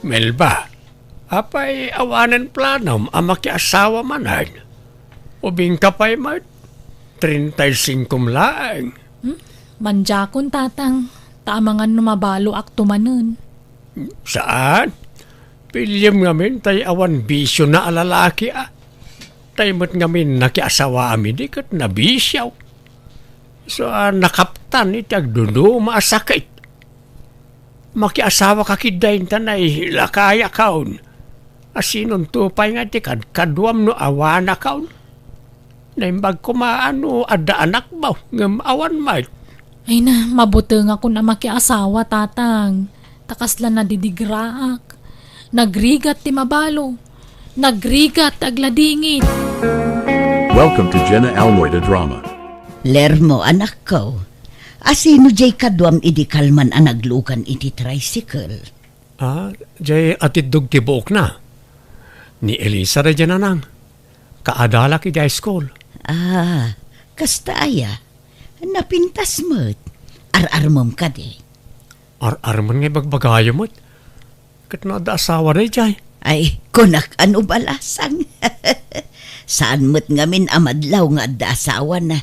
Melba, apay awanan planom ang makiasawa manan. Ubing kapay mat, 35 laang. Manjakon tatang, tamangan numabalo ak tumanen. Saan? Pilyam ngamin tay awan bisyo na alalaki Tay mo't ngamin nakiasawa amin di kat nabisyaw. So nakaptan itag duno maasakit. Makiasawa kakidayin tanay lakaya kaon. Asinon tupay nga di kaduam no awana kaon. Naimbag kumaano ada anak ba ngam awan mat. Ay na, mabuteng ako na makiasawa tatang. Takaslan na didigraak. Nagrigat ti mabalo. Nagrigat agladingit. Welcome to Jenna Almoida Drama. Lermo, anak ko. Asino jay kaduam idi kalman ang naglukan iti tricycle? Jay atidog ti buok na. Ni Elisa na dyan anang. Kaadala ki high school. Kastaya. Napintas mo't. Ar-armom ka di. Ar-arman nga bagbagayo mo't. Kat na da asawa na jay. Ay, kunak ano balasang. Saan mo't ngamin amadlaw nga adda asawa na.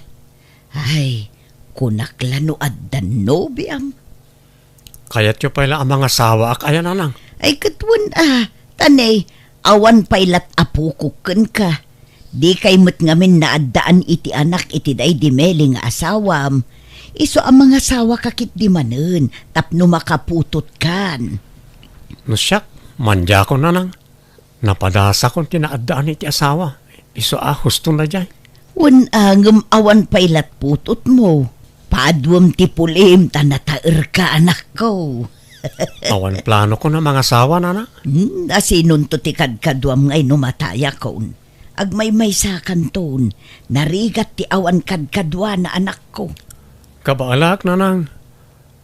Ay, kunak lano addan nobiam. Kaya't yung pala ang mga asawa ak ayan anang. Ay, katwan tanay, awan pailat apukukan ka. Di kay mo't ngamin na addaan iti anak iti day di meli nga asawam. Iso ang mga asawa kakit di manen, tapno makaputot kan. No siyak, manja ko nanang. Napadasa kong tinaadaan iti asawa. Iso husto na dyan. Ngam awan pailat putot mo. Padwam ti pulim tanataer ka anak ko. Awan plano ko na mga asawa nana. Asinon to ti kadkaduam ngay numataya kon. Agmay sa kanton, narigat ti awan kadkadwa na anak ko. Kabaalak nanang.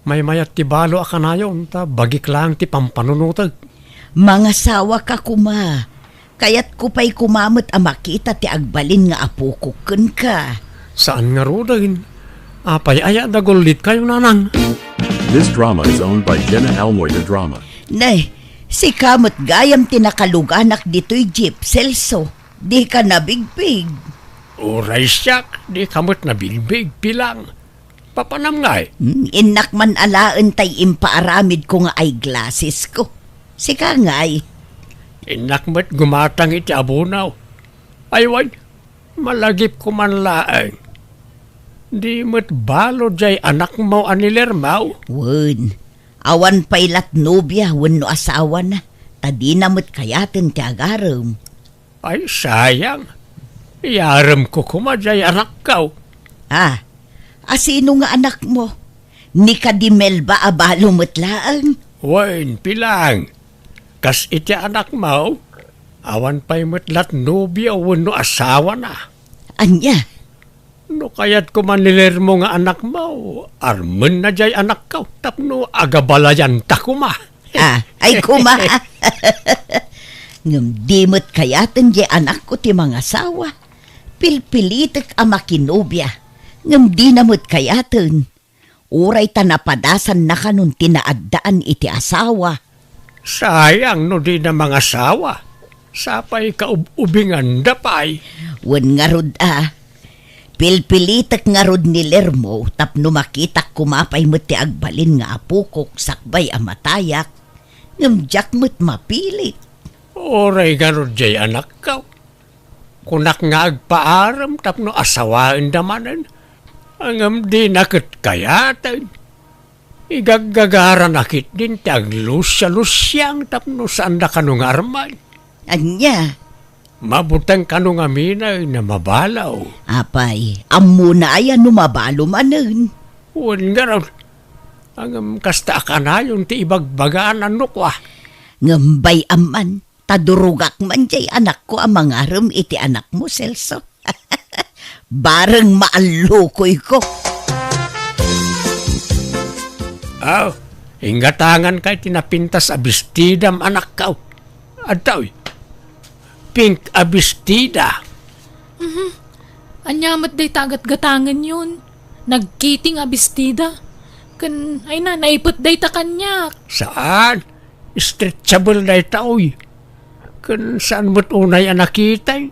May mayat ti balo akanayon ta bagik lang ti pampanunutag. Mga sawa ka kuma. Kaya't kupay kumamot ang makita ti agbalin nga apukuken ka. Saan nga rodahin? Apay aya dagulit kayo nanang. This drama is owned by Jenna Almoida Drama. Nay, si kamot gayam tinakaluganak dito'y jeep, Celso. Di ka nabigbig. Uray siyak, di kamot na bilbig pilang. Papanam nga Inak man alaan tay impaaramid ko nga eyeglasses ko. Sika nga'y. Inakmat gumatang iti abunaw. Aywan, malagip ko man laang. Di mo't balo jay anak mo anilermaw. Wen, awan pailat nobya wenno asawa na. Tadi na mo't kayatin ti agaram. Ay sayang. Iyaram ko kumadjay anak kaw. Asino nga anak mo? Ni Kadimel ba abalo mo't laang? Wen, pilang. Kas iti anak mo, awan pa'y matlat nobya wano asawa na. Anya? No kaya't kumanilir mo nga anak mo, armen na jay anak ka, tapno agabalayan ta kuma. Ay kuma. Ngam di mo't kayatin jay anak ko ti mga asawa. Pilpilitek ang makinobya. Ngam di na mo't kayatin. Uray ta napadasan na kanun tinaaddaan iti asawa. Sayang no di na mga asawa. Sapay kaubingan dapay. Wen nga rod Pilpilitek nga rod ni Lermo tapno makitak kumapay mo't ti agbalin nga apukok sakbay amatayak. Ngamjak mo't mapilit. Oray ganun jay anak ka. Kunak nga agpaaram tapno asawaan damanan. Angam di nakit kayatan. Igaggagara nakit din tag lusya-lusyang tapno saan na kanong arman. Anya? Mabutang kanong aminay na mabalaw. Apay, ammo na ayan numabalo manen. Uwan nga raw. Ang kasta ka na yung ti ibagbagaan ano ko Ngambay aman, tadurugak man jay anak ko ang mangaram iti anak mo, Celso. Bareng maalukoy ko. Ingatangan kay tinapintas abistidam anak ka. Ataw, pink abistida. Anyamat day tagat-gatangan yun. Nagkiting abistida. Ay na, naipot day ta kanyak. Saan? stretchable na itaoy. Kan saan mo't unay ang nakitay?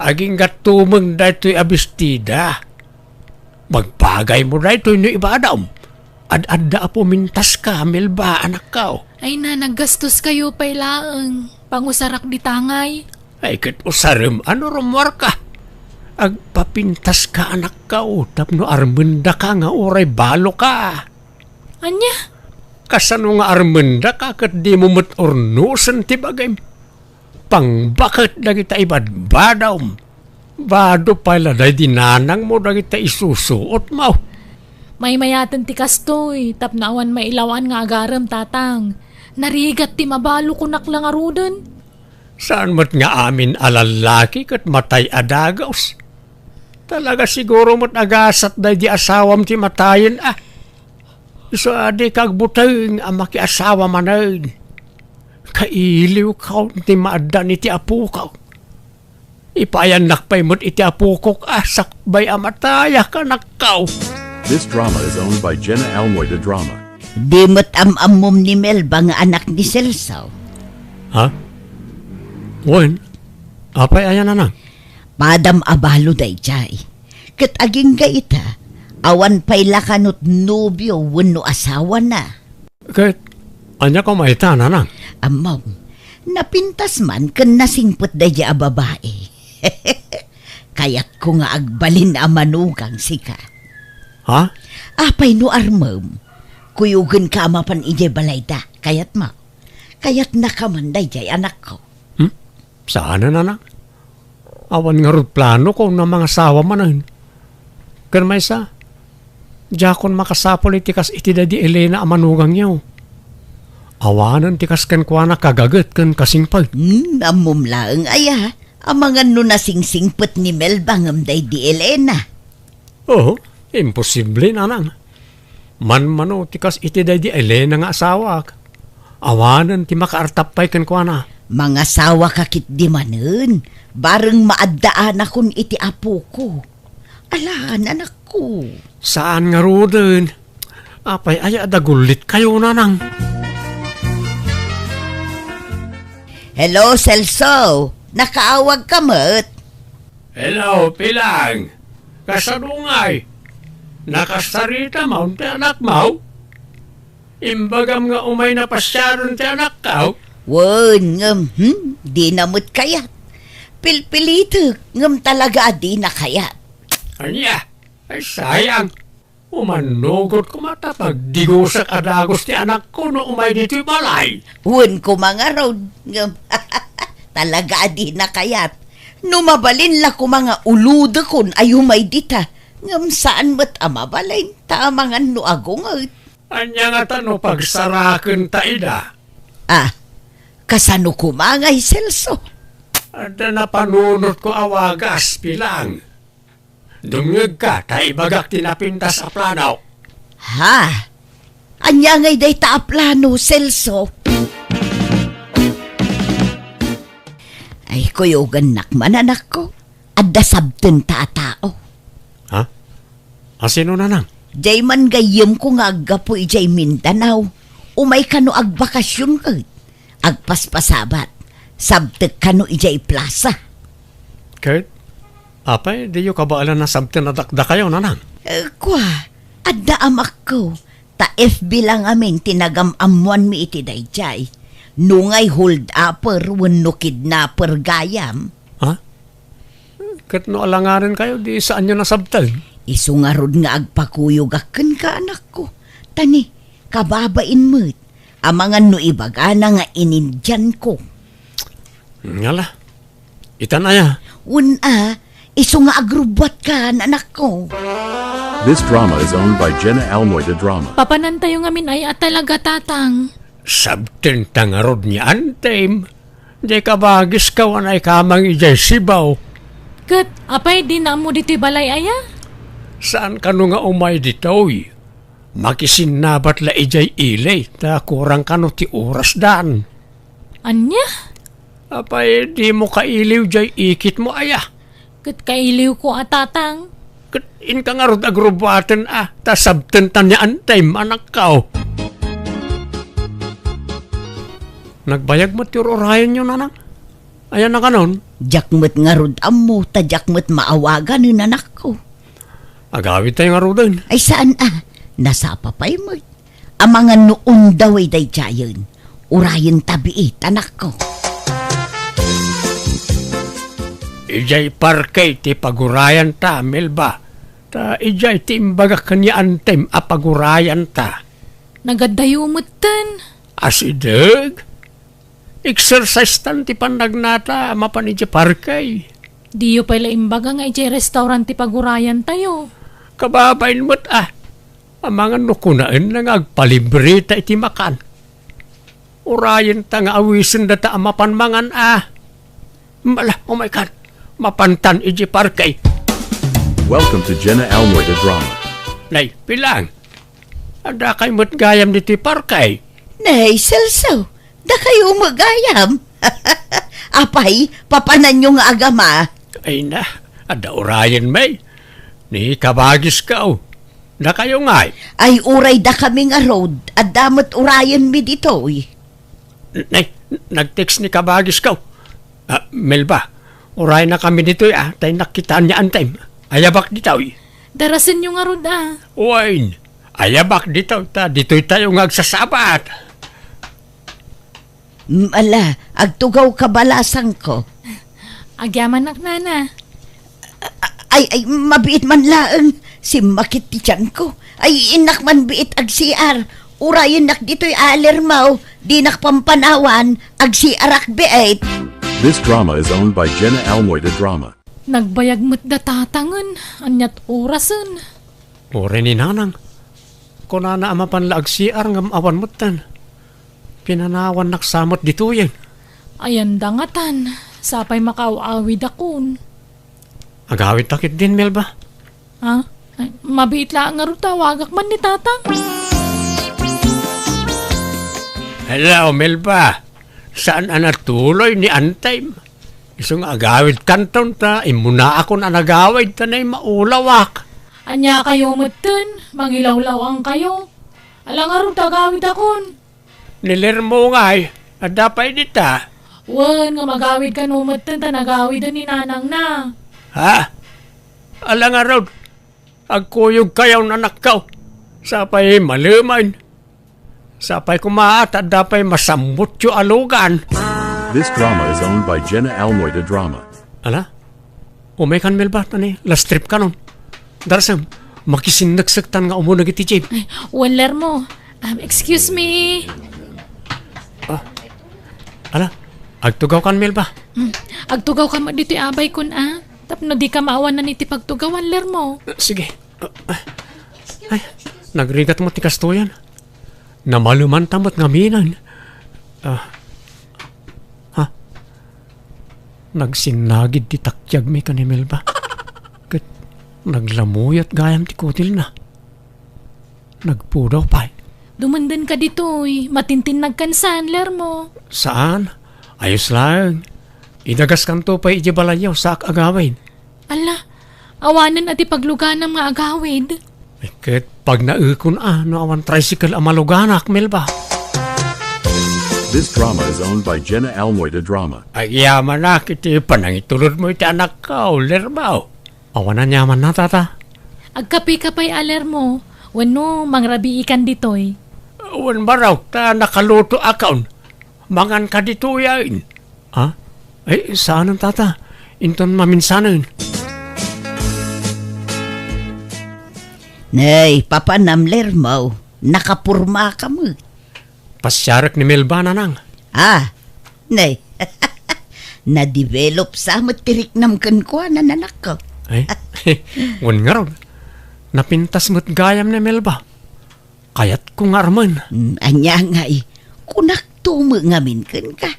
Aging gatumang na ito'y abistida. Magpagay mo na ito'y no ibadam. Ad-adda po mintas ka, Melba, anak ka. Ay na, naggastos kayo pa'y laang. Pangusarak di tangay. Ay kat usarim, ano rumor ka? Agpapintas ka, anak ka, tapno armenda ka nga oray balo ka. Anya? Kasano nga armenda ka kat di mo mat ornusan ti bagay. Pang bakit na kita ibadbadaw. Bado pala na dinanang mo na kita isusuot mo. May mayatan ti kastoy, tapnaawan mailawan nga agaram tatang. Narigat ti mabalo kunak lang arudan. Saan mat nga amin alalaki kat matay adagaws? Talaga siguro mat agasat na di asawam ti matayin So adi kagbutay ang makiasawa manayin. Kailiw ka ti maadan iti apo ka. Ipayanak pa'y mo't iti apo ko sakbay amataya ka nakaw. This drama is owned by Jenna Almoy the Drama. Di mo't amamom ni Melba nga anak ni Celso. Ha? Wen? Apay ayan na. Padam abalo day jay. Kat aging gaita, awan pa'y lakanot nobyo wano asawa na. Kahit, anya ko maita na. Amam, napintas man kan nasingpot day a babae. Kayat ko nga agbalin a manugang sika. Ha? Apay no armam, kuyugan ka mapan ijay balayda, kayat ma. Kayat nakamanday jay anak ko. Saan na? Awan nga rin plano ko na mga sawa manan. Kan may sa, jakon makasapol itikas iti da di Elena amanugang niyaw. Awanan tikas kan kwa na kagagat kan kasingpag. Namumlaang aya, ang mga nunasingsingpot ni Melba ngamday di Elena. Oo, imposible na nang. Man-mano tikas iti da di Elena nga asawa. Awanan ti makaartapay kan kwa na. Mga sawa kakit di manen, bareng maaddaan akon iti apo ko. Alaan, anak ko. Saan nga roden? Apay aya dagulit kayo na nang. Hello, Celso. Nakaawag ka mat. Hello, Pilang. Kasadungay. Nakasarita mo ti anak mo? Imbagam nga umay na pasyaron ti anak ka? Wan, di namot kayat. Pilpilitok, ngam talaga di na kayat. Anya, ay sayang. Umanugot ko matapag digo sa kadagos ti anak ko no umay dito'y balay. Wan ko mga road, ngam talaga di na kayat. Numabalin la ko mga uluda kon ay humay dita. Ngam saan ba't amabalay? Tamangan no agungot. Anya nga tano pagsaraken ta ida. Kasano kumangay, Celso? At na panunod ko awagas, Pilang. Dumngeg ka, taibagak tinapintas sa planaw. Ha? Anya ngay day taaplano, Celso? Ay, kuyogan nakman anak ko. Adda sabten tatao. Ha? Asino na nang? Jay man gayem ko nga agapo ijay Mindanao. Umay ka no agbakasyon ka. Agpaspasabat. Sabtek ka no ijay plaza. Kurt, apay, di yung kabaalan na sabtin na dakda kayo na nang? Kwa, adda amak ko. Ta FB lang amin tinagam-amuan mi iti dayjay. Nungay hold upper wenno kidnapper gayam. Ha? Kurt, no alangarin kayo, di saan nyo nasabtal? Isungarod nga agpakuyugakan ka anak ko. Tani, kababain mo't. Amangan no ibagana nga inindyan ko. Ngala, itanaya. Una, iso nga agrubwat ka anak ko. This drama is owned by Jenna Almoy the Drama. Papanan tayo ngamin ay at talaga tatang. Sabtin tangarod ni Antime. Di ka bagis ka wanay kamang ijay sibaw. Kat, apay di na mo dito'y balay aya? Saan ka no nga umay ditoy? Makisinabat la ijay ilay, ta kurang ka no ti oras dan. Anya? Apay, di mo kailiw jay ikit mo aya. Kat kailiw ko at tatang. Kat in ka nga rod agrubatan ta sabten tan niya Antime, anak ka. Nagbayag mo tiro orayan yun, nanang. Ayan na kanon. Jakmet nga rod amo, ta jakmet maawagan ni anak ko. Agawit tayo nga rodin. Ay saan nasapa pa'y mo. Ang mga noon daw ay day jayon. Urayan tabiit, anak ko. Ijay parkay ti pagurayan ta, Melba. Ta ijay ti imbaga kanya antem a pagurayan ta. Nagadayumutan. Asideg. Exercise tan ti pandagnata mapan ijay parkay. Diyo pala imbaga nga ijay restaurant ti pagurayan tayo. Kababain mo't ang mga nukunaan na nga agpalibre ta iti makan. Urayan ta nga awisin data amapan mangan Mala, oh my God. Mapantan iji parkay. Welcome to Jenna Elmoy the Drama. Nay, pilang. Ada kay mo't gayam diti parkay. Nay, Celso, da kayo magayam. Apay, papanan yung agama. Ay na, ada urayan may. Ni kabagis ka Na kayo ngay. Ay uray da kami nga road, at damot urayan mi dito. Nay, nag-text ni kabagis ka. Melba, uray na kami dito tayo nakitaan niya antay. Ayabak dito. Darasin nyo nga rod Wine, ayabak dito. Dito tayo ngagsasabat. Ala, agtugaw kabalasang ko. Agyaman nana. Ay, mabiit man laeng. Si makit ti tiyan ko. Ay, inak man biit ag siar. Urayan nak dito'y alermaw. Di nakpampanawan ag siarak biit. This drama is owned by Jenna Elmoy the Drama. Nagbayag mo't datatangan. Anyat orasan. Ore ni nanang. Kuna na amapan laag siar ngam awan mutan. Pinanawan naksamot dito yan. Ayan dangatan. Sapay makawawid akon. Agawit takit din, Melba. Ha? Ay, mabiit lang nga rin tawagak man ni tatang. Hello, Melba. Saan natuloy ni Antay? Isang agawid kanton ta. Imuna ako na nagawid ta na maulawak. Anya kayo mutin. Mangilawlawang kayo. Alang nga rin tagawid akon. Nilirmo nga adapay dita. Wan nga magawid ka no mutin ta nagawid ni nanang na. Ha? Alang nga rin. Agkuyog kayaw na nakaw. Sapay maluman. Sapay kumaat at dapay masambot yung alugan. This drama is owned by Jenna Elmoy the Drama. Ala? Umay kan Melba, last trip ka nun. Darasam, makisinagsagtan nga umunag iti Jim. Waler mo. Excuse me. Ala, agtugaw kan Melba. Agtugaw ka mo dito abay kun Tapno di ka maawan na niti pagtugawan ler mo. Sige. Ay, nagrigat mo ti kastoyan. Namaluman tamot ngaminan. Nagsinagid ti takyag mi kanimel ba? Kat naglamuyat gayam ti kutil na. Nagpudaw pa. Dumandan ka dito matintin nagkansan ler mo. Saan? Ayos lang. Idagas kanto pa ijibalayaw sa agawin. Ala, awanan at ipaglugan ng mga agawid. Ket pag naukon no awan tricycle amaluganak, Melba. This drama is owned by Jenna Elmoy the Drama. Ay yaman na, kiti panangitulod mo iti anak ka, lerbaw. Awan na yaman na, tata. Agkapi-kapay aler mo, wano mangrabi ikan ditoy. Awan baraw, ta nakaluto akaon. Mangan ka dito yain. Ha? Ay, saan ang tata? Inton maminsanan. Nay, papanamler mo. Nakapurma ka mo. Pasyarak ni Melba na nang. Nay. Na-develop sa matirik namkan ko na nanak ko. Ay, wan nga ron. Napintas mo't gayam ni Melba. Kayat ko nga arman. Anya nga kunak tumo ngamin kan ka.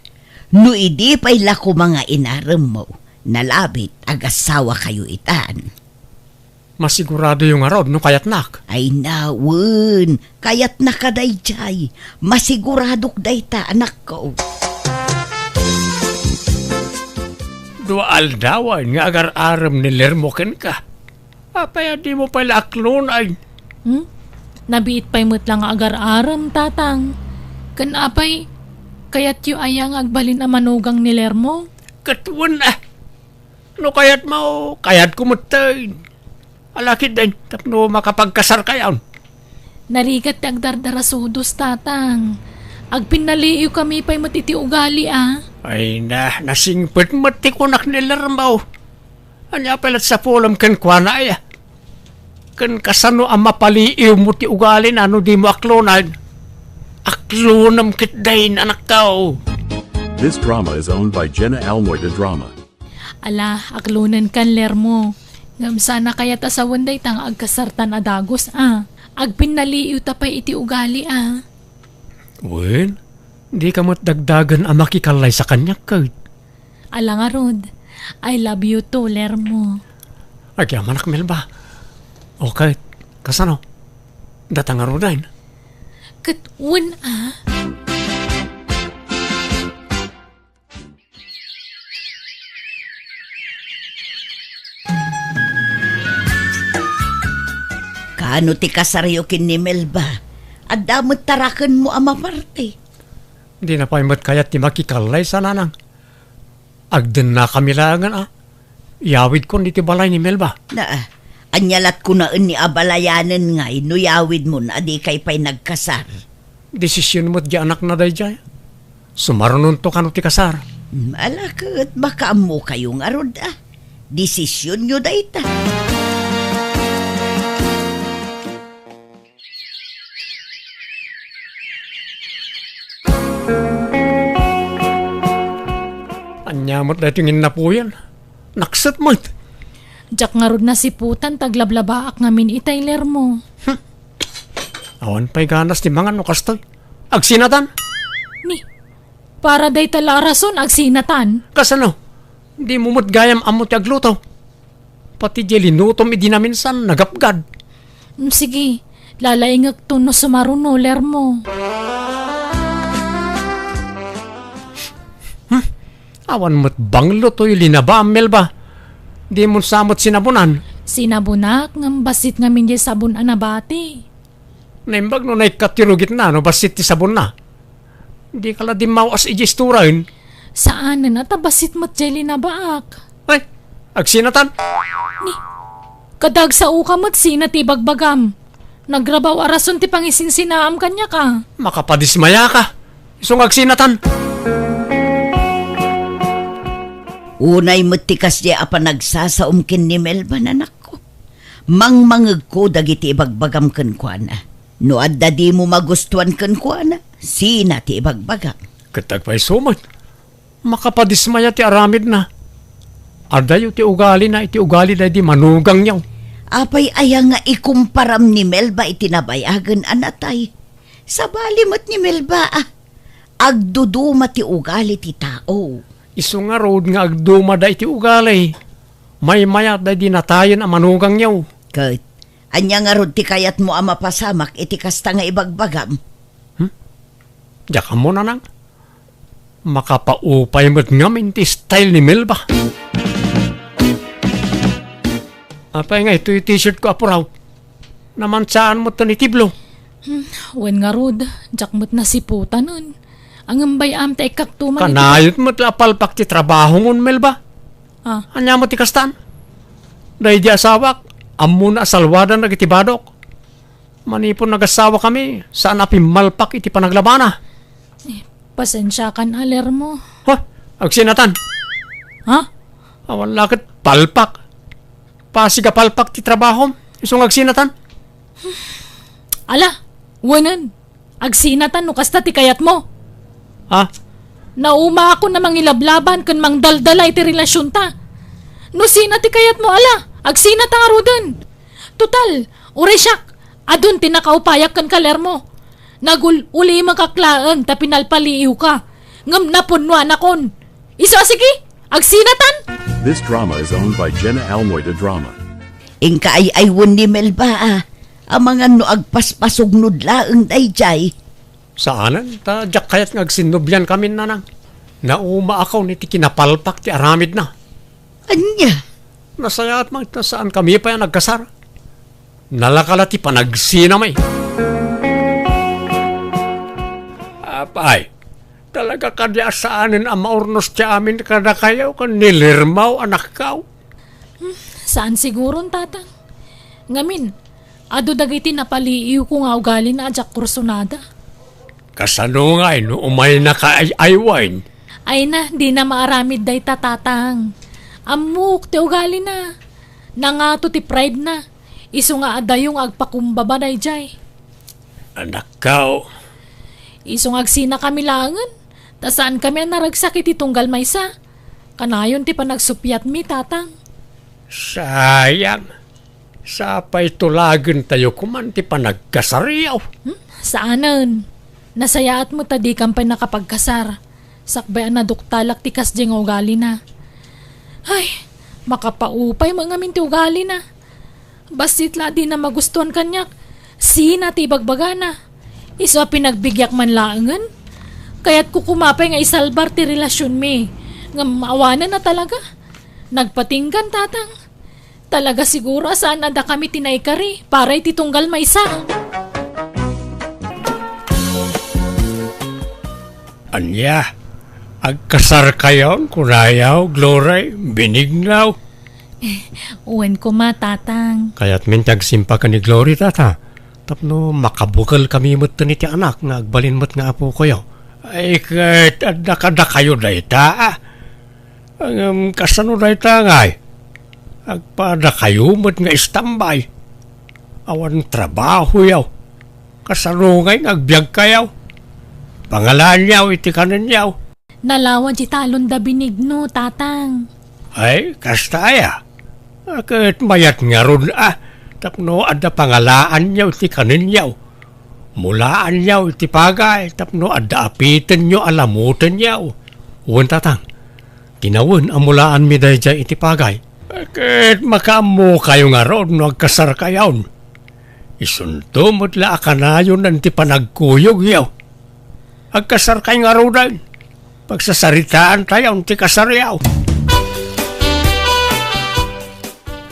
No idi pa'y lako mga inaram mo. Nalabit agasawa kayo itan. Masigurado yung arod no kayat nak. Ay nawun, kayat na kaday jay. Masiguradok day ta anak ko. Dua aldawan nga agar-aram ni Lermoken ka. Apaya di mo pala aklon ay. Nabiit pa'y mo't lang agar-aram tatang. Kan apay, kayat yu ayang agbalin a manugang ni Lermo? Katuan na. No kayat mo, kayat kumutain. Alakid din, tapno makapagkasar kayaon. Narigat ti agdardarasudos, tatang. Agpinaliyo kami pa'y matiti ugali, ah. Ay na, nasingpit mati ko nak nilarmaw. Anya palat sa pulam kan kwa na ay. Kan kasano ang mapaliiw mo ti ugali na ano di mo aklonan. Aklonam kitdain anak tao. This drama is owned by Jenna Almoida Drama. Ala, aklunan kan Lermo. Ngam sana kaya ta sa wanday tang agkasartan adagos, ah. Agpinaliyo tapay iti ugali, ah. Wen, di ka mo't dagdagan ang makikalay sa kanya, Kurt. Ala nga, Rod. I love you too, Lermo. Agya manak Melba. Okay, kasano? Datang nga rodain. Katun, ah. Kaano ti kasaryokin ni Melba? At damot tarakan mo ang maparte. Di na pa imot kayat ti makikalay sa nanang. Agden na kami langan, ah. Yawid ko ti balay ni Melba. Na, anyalat ko na ni abalayanan nga, inuyawid mo na di kay pa'y nagkasar. Desisyon mo't di anak na day jay. Sumarunon to kano ti kasar. Malakot, baka mo kayong arod, ah. Desisyon nyo dayta. Anyamot na tingin na po yan. Naksat mo. Jak nga rod na siputan, taglablabaak ngamin itay, Lermo. Awan pa'y ganas ti mga nukastoy. Agsinatan. Ni, para day tala rason agsinatan. Kasano? Di mo mo't gayam amot ti agluto. Pati jelinutom idinaminsan nagapgad. Sige, lalaingag to no sumaruno, Lermo. Awan mo't banglo to linaba Melba. Di mo samot sinabunan. Sinabunak ng basit ngamin di sabon anabati. Naimbag no naikatirugit na no basit ti sabon na. Di kala di mawas ijisturain. Saan na natabasit mo't jeli na baak? Ay, agsinatan. Kadag sa uka mo't sina ti bagbagam. Nagrabaw arason ti pangisinsinam kanya ka. Makapadismaya ka. Isong agsinatan. Unay matikas di apa nagsasaumkin ni Melba nanak ko. Mangmangag ko dagiti ibagbagam kan kwa na. No adda di mo magustuhan kan kwa na, sina ti ibagbagam. Katag pa'y sumot. Makapadismaya ti aramid na. Adayo ti ugali na iti ugali na di manugang niyaw. Apay ayang nga ikumparam ni Melba itinabayagan anatay. Sabali mo't ni Melba agduduma ti ugali ti tao. Iso nga road nga agduma da iti ugali. May mayat da di natayan ang manugang niyaw. Kurt, anya nga rod ti kayat mo ang mapasamak iti kasta nga ibagbagam. Diyan mo na nang. Makapaupay mo't ngamin ti style ni Melba. Apay nga ito yung t-shirt ko apuraw. Namansaan mo ito ni Tiblo. Wen nga rod, jak mo't nasiputan nun. Ang ambayam ta ikaktuman Kanayot mo't lapalpak ti trabaho ngun Melba. Ah, Anya mo ti kastan. Dahil di asawak, amo na asalwadan na iti badok. Manipon nag-asawa kami, saan apimalpak iti panaglabana. pasensya kan aler mo. Ha? Agsinatan. Ha? Awan lakit palpak. Pasiga palpak ti trabaho. Isong agsinatan. Ala, wanan. Agsinatan no kasta ti kayat mo. Ha? Nauma ako na mangilablaban kan mangdaldala iti relasyon ta. No sina ti kayat mo ala, agsinata nga rudan. Total, uresyak, adun tinakaupayak kan kaler mo. Uli makaklaan ta pinalpaliiw ka. Ngam napunwa nakon. Iso sige, agsinatan. This drama is owned by Jenna Almoida Drama. Ingka ay aywon ni Melba ang mga no agpaspasog nudlaang dayjay. Saanan? Ta jak kayat ngagsinubyan kami nanang. Nauma akaw ni ti kinapalpak ti aramid na. Anya? Nasayat man saan kami pa yan nagkasar. Nalakala ti panagsinamay. Apay, Talaga kadyasaanin ang maurnos tiya amin kada kayo kan nilirmaw anak kaw. Saan siguro, tatang? Ngamin, ado dagiti napaliiw ko nga ugali na adyak kursonada. Kasano nga no umay na kaaywain. Ay na, di na maaramid day tatang. Amok, ti ugali na. Nangato ti pride na. Iso nga adayong agpakumbaba day jay. Anak kaw, Iso nga agsina kami langan. Ta saan kami naragsakit itong galmaysa. Kanayon ti panagsupyat mi, tatang. sayang. Sapay tulagan tayo kumanti pa nagkasariyaw. Saanan? Nasayaat mo tadi kampay nakapagkasar. Sakbayan na duktalak ti kasdi nga ugali na. Ay, makapaupay mga minti ugali na. Basit la di na magustuhan kanyak. Sina ti bagbaga na. Iso pinagbigyak man laangan. Kaya't kukumapay nga isalbar ti relasyon mi. Nga maawanan na talaga. Nagpatinggan, tatang. Talaga siguro saan ada kami tinaykari para ititunggal maysa. Anya, agkasar kayon kunayaw, glory, binignaw. Uwan ko ma, tatang. Kaya't mintag simpa ka ni Glory, tata. Tapno makabukal kami mo't ni ti anak nga agbalin mo't nga apo kayo. Ay, kahit adda kayo na ita. Ang kasano na ita ngay. Agpada kayo mo't nga istambay. Awan trabaho yaw. Kasano ngay agbyag kayaw. Pangalan yaw, iti kanan yaw. Nalawan di talon da binigno, tatang. Ay, kastaya. Kahit mayat nga ron tapno adda pangalaan yaw iti kanin yaw. Mulaan yaw iti pagay, tapno adda apitin nyo alamutin yaw. Uwan tatang, kinawin ang mulaan mi dahi jay iti pagay. Kahit makaamu kayo nga ron no agkasar kayaw. Isunto mo't la akanayon ng ti panagkuyog yaw. Agkasar kayo nga ron. Pagsasaritaan tayo ti kasar yaw.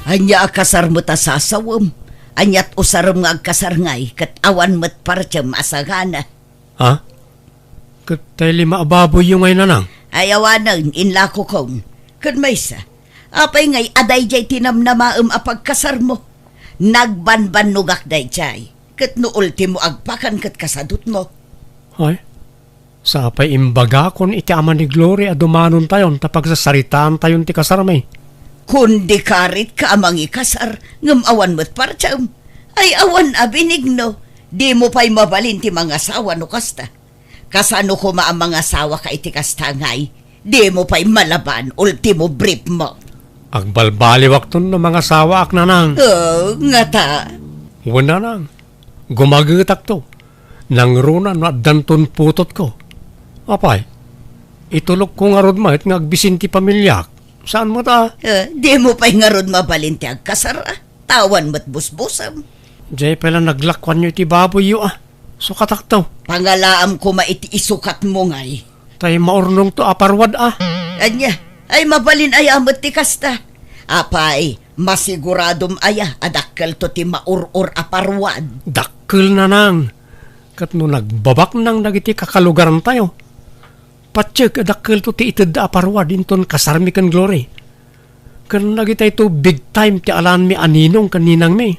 Anya akasar mo ta sasawam. Anyat usaram nga agkasar ngay, kat awan mo't partyam asagana. Ha? Katay lima ababoy yung ngay nanang. Ayawanan, inlako kong. Kad maysa, apay ngay aday jay tinamnamaam apagkasar mo. Nagbanbanugak day jay. Kat no ultimo agpakan kat kasadut mo. Ay, sapay imbaga kon iti ama ni Glory adumanon tayon tapag sasaritaan tayon ti kasarmay. Kundi karit ka amang ikasar, ngam awan mo't partyam. Ay awan abinigno, di mo pa'y mabalin ti mga asawa no kasta. Kasano ko ang mga asawa ka iti kasta ngay, di mo pa'y malaban, ultimo brief mo. Agbalbaliwak ton ng mga asawa ak nanang. Oh, nga ta. Wala nang. Gumagitak to. Nang runa no danton putot ko. Apay, itulog ko nga rod mahit nga agbisin ti pamilyak. Saan mo ta? Di mo pa'y nga ron mabalin ti agkasar, tawan mo't busbusam. Jay pala naglakwan nyo iti baboy yo So kataktaw. Pangalaam ko maiti isukat mo ngay. Tay maurnong to aparwad Anya, ay mabalin ay amot ti kasta. Apay, masiguradom aya adakkel to ti maurur aparwad. Dakkel na nang. Kat no nagbabak nang nagiti kakalugaran tayo. Patsik adakkel to ti ited aparwad inton kasarmi kan Glory. Kan nagitay to big time ti alan mi aninong kaninang mi.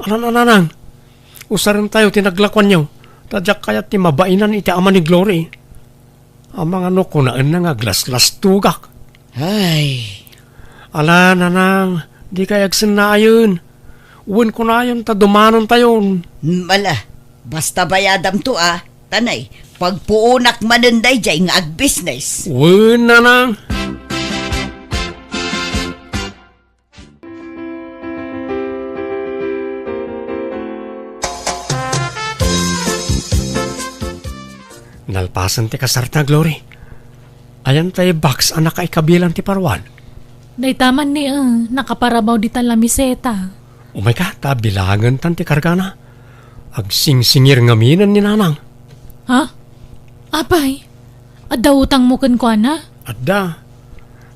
Alan nang. Usaran tayo tinaglakwan nyo. Tadyak kayat ti mabainan iti ama ni Glory. Ang mga no kunaan na nga glas-glas tugak. Ay, Ala nang, di kayag sinayon. Uwan ko na yun, tadumanon tayon. mala, basta bayadam to Tanay, pagpuunak manunday jay nga ag-business. Uwan na nang. Nalpasan ti kasarta, Glory. Ayan tayo box anak ay kabilang ti parwan. Daitaman ni nakaparabaw di tan lamiseta. Oh my God, bilangan tan ti kargana. Agsingsingir ngaminan ni nanang. Ha? Apay, adda utang mo kan ko na? Adda,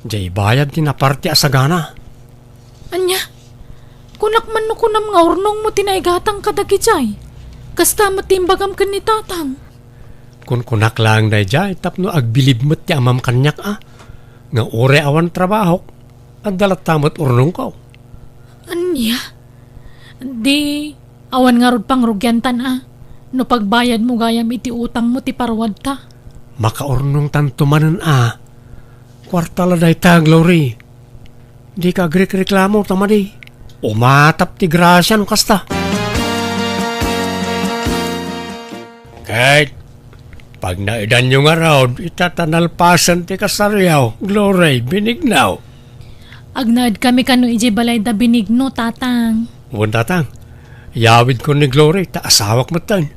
jay bayad ti naparti asagana. Anya, kunak man no kunam nga urnong mo tinaigatang kadagijay. Kasta matimbagam kan ni tatang. Kun kunak lang day jay, tapno agbilib mo't ti amam kanyak nga ore awan trabaho, at dalat tamot urnong ko. Anya? Di, awan nga rod pang rugyantan no pagbayad mo gayam iti utang mo ti parwad ta. Makaurnong tantumanan kwartala day ta, Glory. Di ka agrik-reklamo tamadi. Umatap ti grasya no kasta. Kahit pag naidan nyo nga raw, itatanalpasan ti kasaryaw, Glory, binignaw. Agnaad kami kano iji balay da binigno, tatang. Uwan tatang, yawid ko ni Glory, ta asawak mo tan.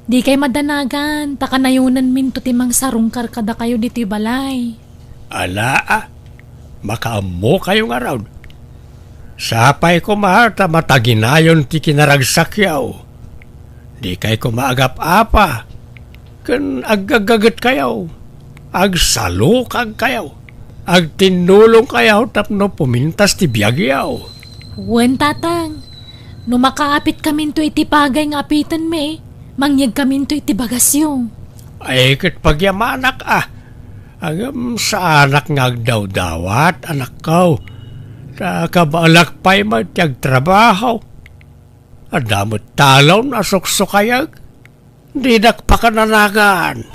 Di kay madanagan, takanayunan min to timang sarungkar kada kayo dito balay. Ala makaamo kayo nga raw. Sapay ko ta mataginayon ti kinaragsakyaw. Di kay ko maagap-apa. Kan agagagat kayaw. Agsalukag kayaw. Agtinulong kayaw tapno pumintas ti biyagyaw. Wen, tatang. No makaapit kamin to iti pagay nga apitan me, mangyag kamin to iti bagasyo. Ay kat pagyamanak Agam sa anak nga agdaw-dawat, anak ko. Sa kabalak pa'y magtiyag-trabaho. Adamot talaw na suksukayag. Di nakpakananagan.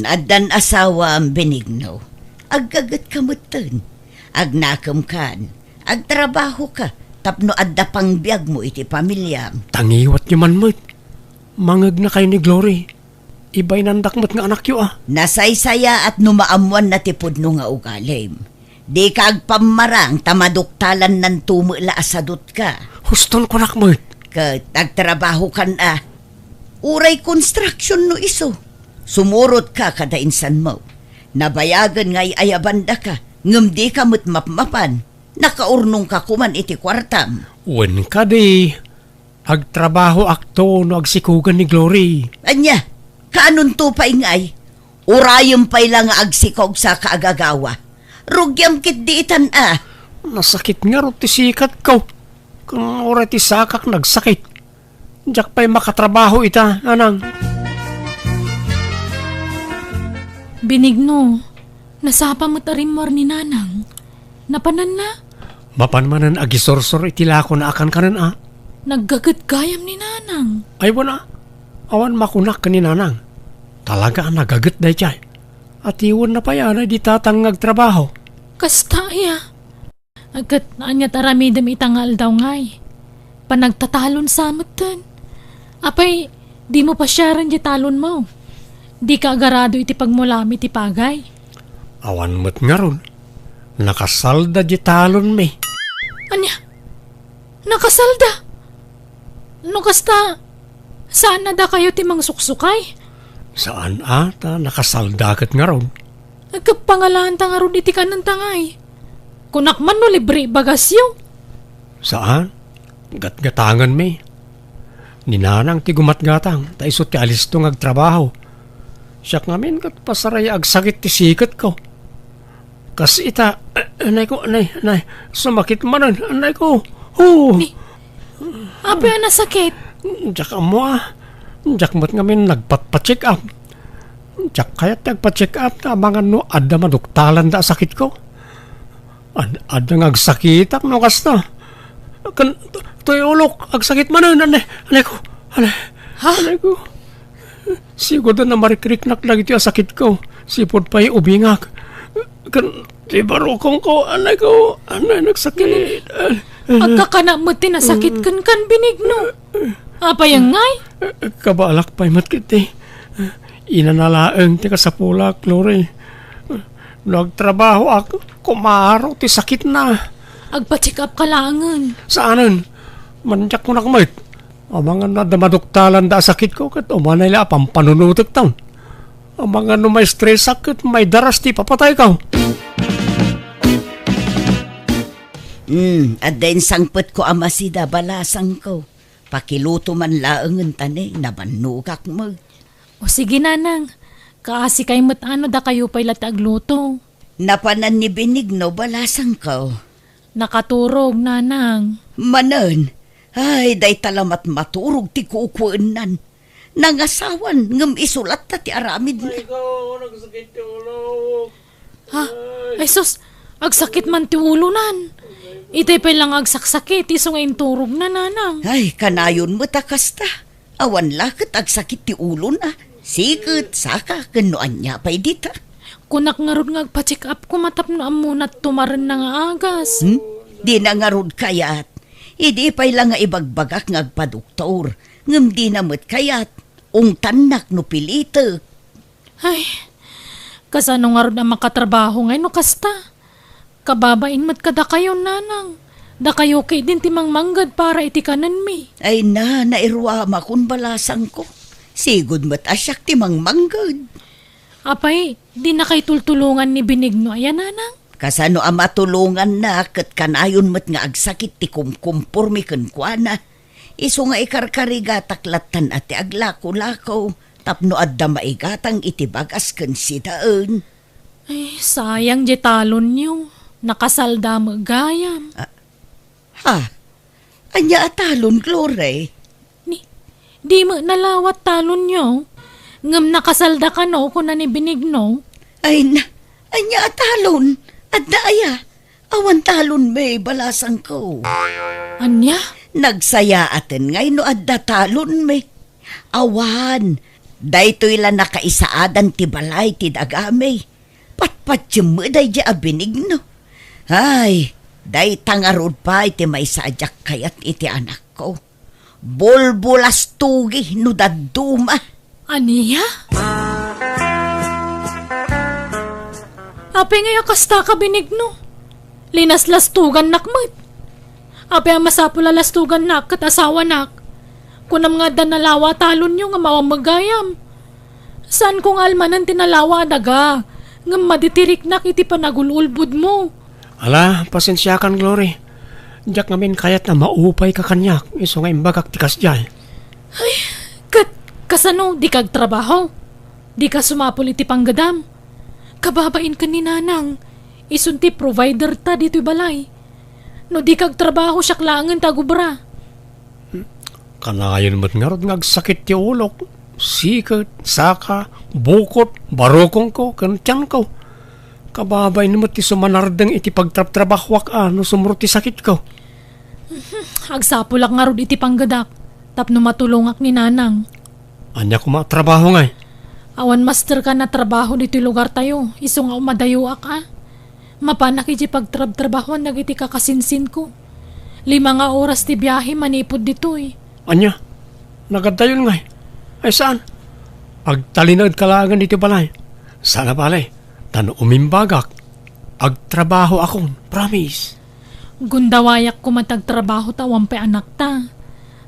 Adan asawa ang Benigno. Aggagat kamutan. Agnakam kan. Agtrabaho ka. Tapno adda pang biyag mo iti pamilyam. Tangiwat niyo man mo't. Mangag na kayo ni Glory. Iba'y nandakmat nga anak yu Nasaysaya at numaamuan na tipod no nga ugalim. Di ka agpamarang tamaduktalan ng tumula asadot ka. Huston ko nakmat. Nagtrabaho kan Uray construction no iso. Sumurot ka kada insan mo. Nabayagan nga'y ayabanda ka. Ngam di ka mapmapan. Nakaurnong ka kuman iti kwartam. Wen ka di. Agtrabaho akto no agsikugan ni Glory. Anya, kaanon to pa ingay? Urayom pa'y lang agsikog sa kaagagawa. Rugyam kit diitan Nasakit nga ro ti sikat ko. Kung oray ti sakak nagsakit. Diyak pa'y makatrabaho ita, anang. Benigno, nasapa mo't arimor ni nanang. Napanan na? Mapanmanan agisorsor itilako na akan kanan Naggagat gayam ni nanang. Ay wala. Awan makunak ka ni nanang. Talaga nagagat day chay. At iwan na pa yan ay di tatangag trabaho. Kasta Agat anyat aramidam itangal daw ngay. Panagtatalon sa amatan. Apay, di mo pa siya rin di talon mo. Di ka agarado iti pagmulami ti pagay. Awan mo't nga ron. Nakasalda di talon me. Anya? Nakasalda? No kasta, saan na da kayo timang suksukay? Saan nakasaldagat nga ron. Nagkapangalaan ta nga ron iti kanan tangay. Kunakman no libre bagasyo. Saan? Gatgatangan me. Ninanang ti gumatgatang, ta iso ti alisto ngagtrabaho. Siyak ngamin kat pasaray agsakit ti sikat ko. Kas ita, anay ko, sumakit manan, anay ko. Ape na sakit. Diyak mo Diyak mo't ngamin nagpat-check up. Diyak kaya't nagpa-check up na mga no, adda maduktalan da sakit ko. Adda ngagsakitak no kasta. Tuyulok, agsakit manan, anay ko. Anay ko. Siguro na marikriknak lagi tiyo sakit ko. Sipod pa'y ubingak. Di barokong ko, anay ko. Anay nagsakit. Agkakana mo tinasakit kan Benigno. Apayang ngay? Kabalak pa'y matkiti. Inanalaang ti kasapula, Glory. Nagtrabaho ako. Kumaro ti sakit na. Agpa-check up ka langan. Saanan? Manjak ko nakamait. Amangan na damaduktalan da sakit ko kat umanay la pampanunutik taon. Amangan no may stress sakit, may daras ti papatay ka. At din sangpet ko amasida balasang ko. Pakiluto man laangan tani, nabanukak mo. O sige nanang, kaasi kay matano da kayo pa'y latagluto. Napanan ni Benigno balasang ko. Nakaturog nanang. Manan, Ay, day talamat maturog ti kukuenan. Nangasawan, ngem isulat ta ti aramid na. nagsakit yung ulo. Ha? Ay sus, agsakit man ti ulo nan. Itay pa lang agsaksakit, iso ngayon turog na nanang. Ay, kanayon mo takasta. Awan lakit agsakit ti ulo na. Sikit, saka, kanuan niya pa'y dita. Kunak nga ron nga agpa-check up ko matapno amunat tumaran na nga agas. Di na nga rod kayat. Idi pa'y lang nga ibagbagak nga agpa-doktor. Ngem di na mo't kayat. Ungtanak no pilite. Ay, kasano nga ron ang makatrabaho ngayon no kasta. Kababain mat kada kayo nanang. Da kayo kay din timang manggad para itikanan mi. Ay na, nairwama kun balasang ko. Sigod mo't asyak timang manggad. Apay, di na kay tultulungan ni Benigno ayan nanang. Kasano ang matulungan na kat kanayon mo't nga agsakit ti kumkumpor mi kenkwana. Iso nga ikarkariga taklatan ati aglako-lako. Tapno adda maigatang itibagas ken sidaan. Ay, sayang di talon niyo. Nakasalda magayam. Ha? Anya atalon, Glore? Di mo nalawat talon niyo. Ngam nakasalda ka no kung na ni Benigno. Ay na, anya atalon. Adda aya. Awan talon may balasang ko. Anya? Nagsaya atin ngay no adda talon may. Awan. Daytoy la nakaisaadan ti balay ti dagame. Patpatsyo mo day di Benigno. Ay, day tangarod pa iti may sadyak kayat iti anak ko. Bolbulas tugi no daduma. Aniya? Ape nga kasta ka Benigno. Linas-lastugan nakmat. Ape ang masapula lastugan nak kat asawa nak. Kunam nga danalawa talon nyo nga mawamagayam. Saan kong almanan tinalawa daga? Nga maditirik nak iti panagululbud mo. Ala, pasensya kan, Glory. Diyak ngamin kayat na maupay ka kanyak. Iso nga imbagak tikas dyan. Kasano, di kag trabaho? Di ka sumapul iti panggadam? Kababain ka ni nanang. Isunti provider ta dito'y balay. No di kag trabaho siya klangan tagubra. Kanayon mo't nga rod ngagsakit ti ulok. Sikat, saka, bukot, barokong ko, kantyan ko. Kababay naman ti sumanardang iti pagtrap-trabahwak no sumuro ti sakit ko. Agsapulak nga rod iti panggadak. Tapno matulungak ni nanang. Anya ko matrabaho nga. Awan master ka na trabaho dito lugar tayo. Iso nga umadayuak Mapanak iti pagtrab-trabahoan nagiti kakasinsin ko. 5 nga oras ti biyahe manipod dito Anya, nagadayon nga. Ay saan? Agtalinad kalagan dito balay. Sana balay. Tano umimbagak. Agtrabaho akong, promise. Gundawayak ko matagtrabaho tawang pe anak ta.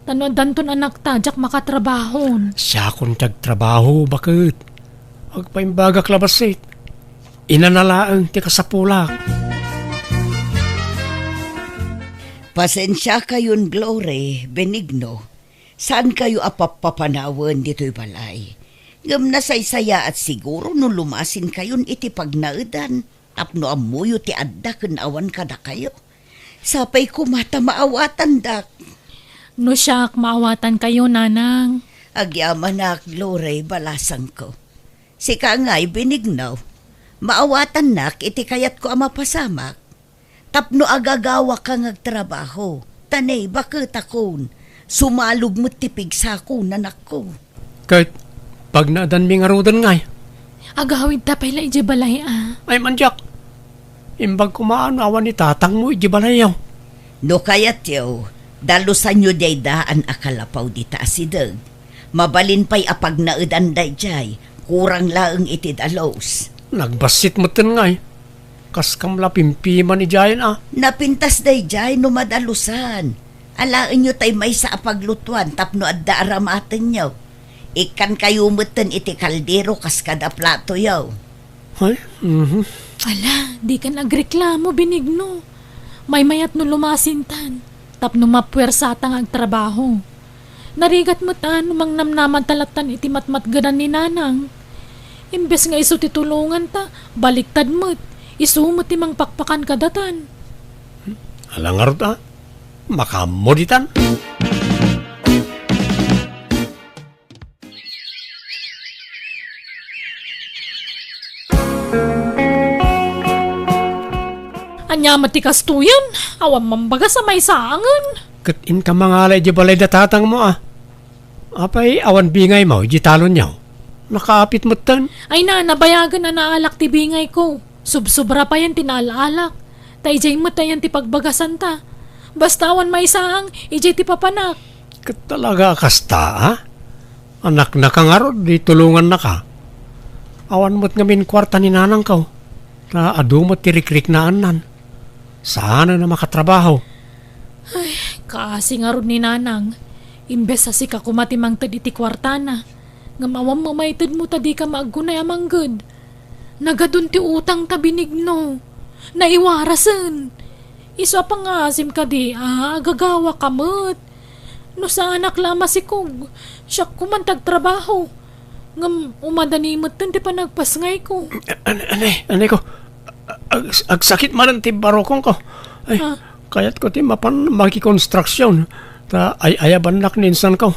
Tano danton anak ta, jak makatrabahon. Siya akong tagtrabaho, bakit? Agpaimbagak labasit. Inanalaang ti kasapulak. Pasensya kayon, Glory, Benigno. Saan kayo apapapanawan dito'y balay? Ngam nasaysaya at siguro no lumasin kayon iti pagnaudan. Tapno amuyo ti adda ken awan kada kayo. Sapay kumata maawatan dak. No siyak, maawatan kayo nanang. Agyaman na, Glory, balasang ko. Si Kangay, Benigno. Maawatan nak, iti kayat ko ang mapasamak. Tapno agagawa kang agtrabaho. Tanay, bakit akon? Sumalog mo tipig sa ako, nanak ko. Kahit pag naadan mi nga rodan nga. Agawid ta pala ijibalay Ay manjak. Imbag kumaan awan ni tatang mo ijibalayaw. No kayat yaw, dalusan nyo day daan akalapaw di taasideg. Mabalin pa'y apag naudan day jay, kurang laeng iti dalos. Nagbasit mo tin nga. Kas kam lapimpiman ni Jayan Napintas day jay no madalusan. Alaan nyo tay may sa apaglutuan tapno adda aramaten nyo. Ikan kayo mutan iti kaldero kas kada plato yaw. Ay, Ala, di ka nagreklamo, Benigno. May mayat no lumasintan. Tapno mapuwersatang agtrabaho. Narigat mo tan, mang namnaman talatan iti matmatgadan ni nanang. Imbes nga iso titulungan ta, baliktad mo't. Iso mo timang pakpakan kadatan. alangarot makamo ditan. Anya matikas tuyan, awan mambaga sa may saangan. Katin ka mga alay di balay datatang mo Apay awan bingay mo, di talon niyaw. Nakaapit mo tan. Ay na, nabayagan na naalak ti bingay ko. Subsubra pa yan tinaalak. Tayjay mo tayan ti pagbagasan ta. Basta awan may saang, ijay ti papanak. Talaga kasta, Anak na ka nga ron, di tulungan na ka. Awan mo't ngamin kwarta ni nanang ka. Na adumot ti rikrik na anan. Sana na makatrabaho. Kasi nga ron ni nanang, imbes sa sika kumatimang tadi ti kwartana, nga mawam mamaytad mo tadi ka maagunay amang good. Nagadun ti utang tabinig no, naiwarasan. Isa pa nga asim ka di, agagawa kamot. No sa anak lama si Kog, siya kumantag trabaho. Ngam umadanimot tan ti pa nagpasngay ko. Anay ko, agsakit man ti barokong ko. Ay, kayat ko ti mapan makikonstruksyon. Ta ay ayaban nak ninsan ko.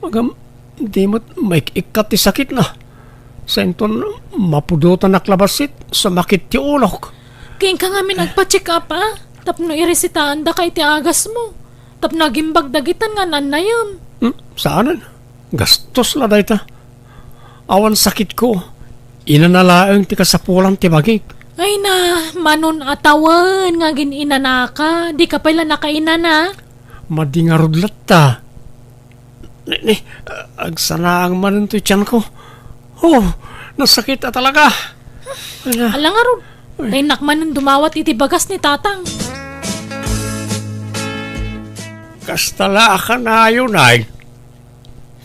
Magam, di mo't may ikat ti sakit na. Senton mapudutan naklabasit, sumakit ti ulok. Kain ka nga mi nagpa-check up tapno iresitahan da kay ti agas mo. Tapno nagimbag dagitan nga nanayon. Saanan? Gastos la dayta. Awan sakit ko. Inanalaang ti kasapulan ti bagik. Ay na, manon atawan nga gininanaka. Di ka pala nakainana. Madingarudlat ta. Agsanaang manon to tiyan ko. Oh, nasakit talaga. Alang nga ron. Ay nakmanon dumawat iti bagas ni tatang. Kastala ka na yun ay.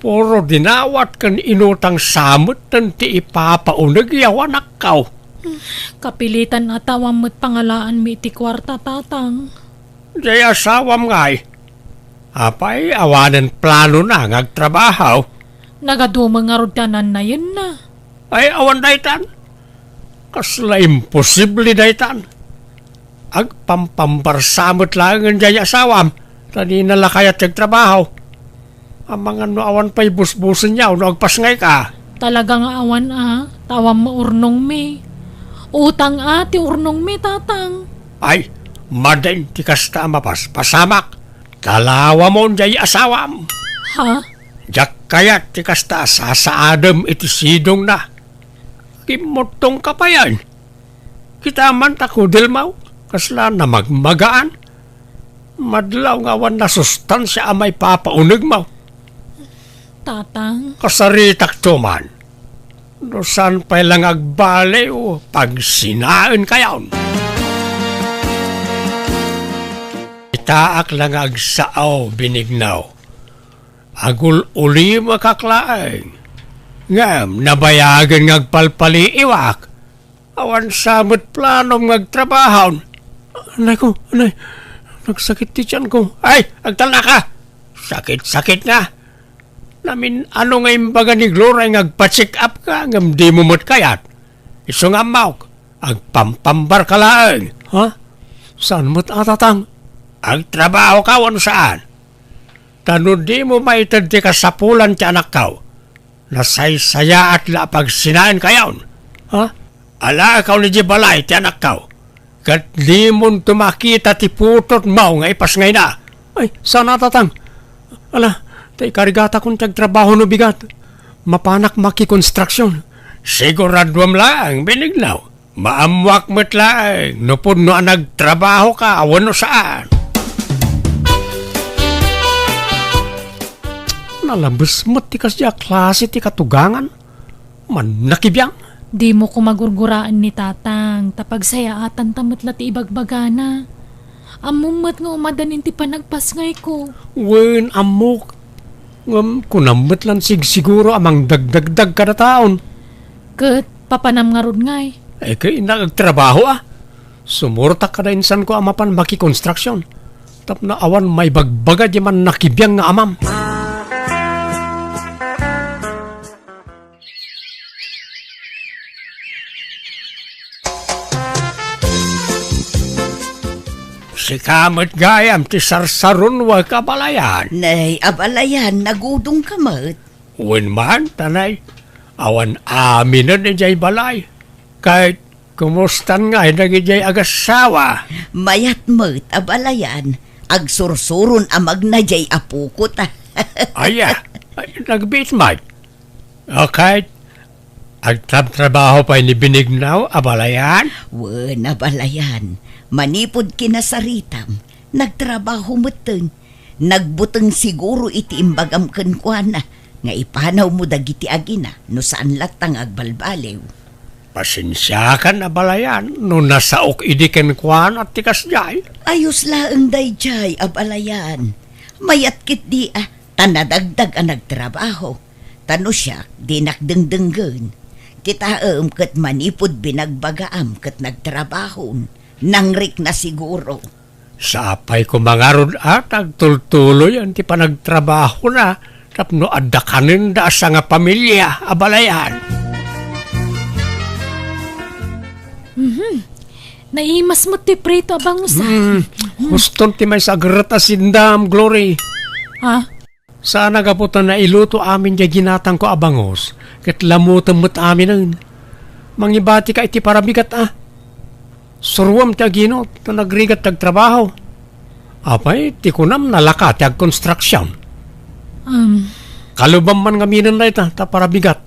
Puro dinawat kan inutang samot tan ti ipapaunag yawan akaw. Kapilitan atawam mo't pangalaan mi iti kwarta tatang. Di asawam ngay. Apay awanan plano na ngagtrabaho. Nagadumang nga ron tanan na yun na. Ay awan daytan. Kasla imposible daytan. Agpampambarsamot lang ang jaya asawam. Tani nalakayat nagtrabaho. Ang mga no awan pa'y busbusin niya o nagpasngay ka. Talaga nga awan tawam mo urnong mi. Utang ti urnong mi tatang. Ay, madain ti kasta mapas pasamak. Kalawa mo jay asawam. Ha? Jak kayat ti kasta sasaadam iti sidong na. Kimotong ka pa yan. Kita man takudil mau. Kasla na magmagaan. Madlaw nga awan na sustansya amay papaunig mo. Tatang? Kasaritak tuman. No saan pa lang agbale o pagsinaan kayaon. Itaak lang agsaaw binignaw. Agul uli makaklaeng. Ngam, nabayagan ngagpalpali iwak. Awan samot planong ngagtrabahaw. Anay ko, anay. Nagsakit ti tiyan ko. Ay, agtala ka. Sakit-sakit nga. Namin ano nga imbaga ni Gloria ngagpa-check up ka ngam di mo mo't kayat. Iso nga mauk. Agpampambar ka lang. Ha? Saan mo't atatang? Agtrabaho ka wano saan? Tano di mo maitad ti kasapulan ti anak ka. Nasaysaya at lapag sinaan kayaon. Ha? Ala ikaw ni Jibalay ti anak ka. Kat di mo tumakita ti putot mo nga ipas ngay na. Ay, saan atatang? Ala, tay karigata kong tagtrabaho no bigat. Mapanak makikonstruksyon. Siguradwam lang, binignaw. Maamwak mo't lang. Nupod no nagtrabaho ka, awan no saan. Nalabas mo't ti kasya klase ti katugangan. Man nakibiyang. Di mo ko magurguraan ni tatang, tapag sayaatan tamot lati ibagbagana. Amumot nga umadanin ti panagpasngay ko. Wen, amok. Kunamot lang siguro amang dagdagdag kada taon. Kat, papanam nga ron ngay. Eh, kaya nagtrabaho Sumurtak ka na insan ko amapan makikonstruksyon. Tap na awan may bagbaga di man nakibiyang nga amam. Si kamot gayam ti sarsaron wa kabalayan. Nay, abalayan, nagudong kamat. Wen man, tanay. Awan amin na jay balay. Kahit Kumustan nga nagijay agasawa? Mayat mo't abalayan, ag sursurun amag na jay apuko ta. Aya, nagbit man. Okay. Agtrabaho pa ni Binignaw, abalayan? Wen abalayan, manipod kinasaritam, nagtrabaho muteng, nagbuteng siguro iti imbagam kenkwana, nga ipanaw mo dagiti agina, no saan latang agbalbalew. Pasensya kan abalayan, no nasaok idiken kwan at tikas jay. Ayos laeng dayjay abalayan, mayat kit di tanadagdag ang nagtrabaho, tano siya di nakdengdenggen. Kita ket manipod binagbagaam ket nagtrabahon, nangrik na siguro. Sa apay ko mangarod at agtultuloy ang ti panagtrabaho na tapno adakanin da sa nga pamilya, abalayan. Naimas mo ti prito abang usa. Guston ti may sagrat asindam, Glory. Ha? Sana gaputan na iluto amin di ginatang ko abangos, ket lamutan mo't amin nun. Mangibati ka iti parabigat Surwam ti aginot na nagrigat tagtrabaho. Apay, ti kunam nalaka ti ag-construction. Kalubam man ngaminan na ita, ta parabigat.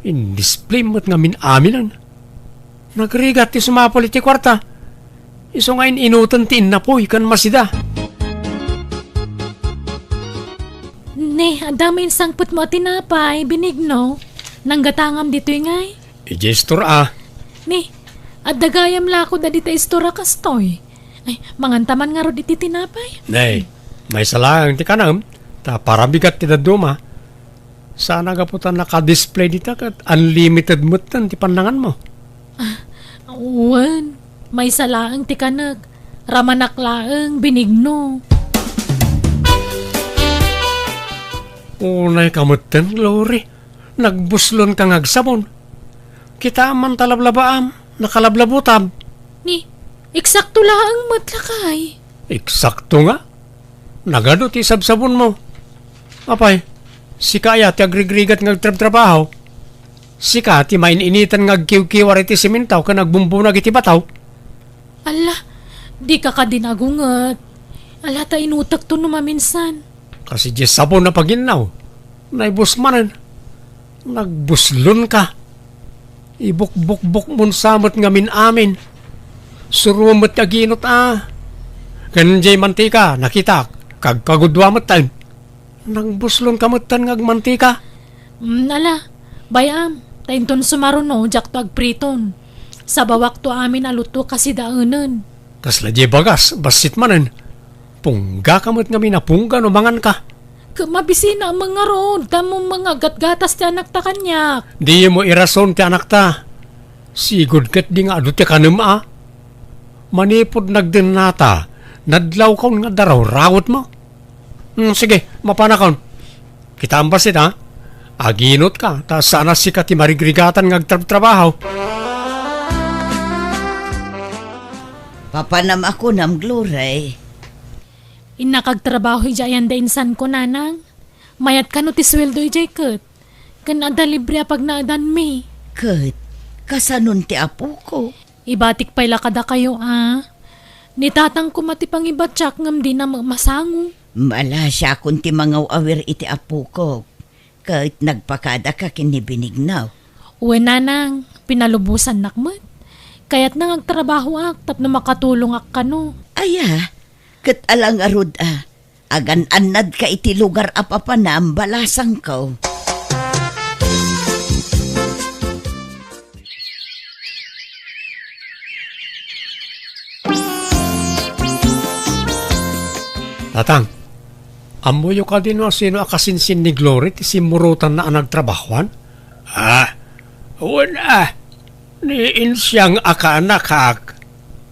In-display mo't ngamin aminan. Nagrigat ti sumapol iti kwarta. Iso ngayon inutan ti inapoy kan masida. Ne, adamay sangput mo tinapay, Binigno. Nanggatangam dito ngay. Ijestor Ne, adagayam lako da dita istora kastoy. Ay, mangantaman nga ro diti tinapay. Nay, may salang ti kanam, ta parabigat ti daduma. Sana gaputan naka-display dita kat unlimited mutan ti pandangan mo. Uwan, may salaang ti kanag. Ramanak laeng, Binigno. Unay kamutan, Glory. Nagbuslon kang agsabon. Kita man talablabaam, nakalablabutab. Ni, eksakto laang matlakay. Eksakto nga. Nagado ti sabsabon mo. Apay, si kaya ti agrigrigat ngagtrab-trabaho. Si ka ti maininitan ngagkiw-kiwar iti simintaw ka nagbumbunag iti bataw. Ala, di ka ka dinagungat. Ala ta inutak to numaminsan. Kasi di sabon na paginaw. Naibusmanan. Nagbuslon ka. Ibuk-buk-buk mun samot ngamin amin. Surumot aginot Ganjay mantika, nakita. Kagkagudwamot tayo. Nagbuslon kamutan ngagmantika. Ala, bayam. Tainton sumaruno, jak to agpriton. Sa bawak to amin aluto kasi daanan. Kasla di bagas, basit manan. Pungga kamot nga minapungga no mangan ka. Mabisina ang mga roon, tamo mga gatgatas ti anak ta kanyak. Di mo irason ti anak ta. Sigod kat di nga adu ti kanam Manipod nagdenata, nadlaw kaon nga daraw, rawot mo. Sige, mapanakon. Kita ang basit Aginot ka, ta sana si ka ti marigrigatan ngagtrabaho. Papanam ako nam Glory. Inakagtrabaho jayan da insan ko nanang. Mayat ka no ti sweldo ijay ket. Kanada libre pag naadan mi. Ket, kasanon ti apo ko. Ibatik pa'y lakada kayo Nitatang ko mati pang ibatsak ngam di na masango. Mala siya kung ti mangaw awir iti apo ko. Ket nagpakada ka kini Binignaw. Uwe nanang, pinalubusan nakmat. Kaya't nang agtrabaho tap na makatulong ak kano. Aya, ket alang arud agan anad ka iti lugar apapanam balasang ko. Tatang, amuyo ka din sino akasinsin ni Glory ti simurutan na nagtrabahuan? Wala. Niin siyang akanak.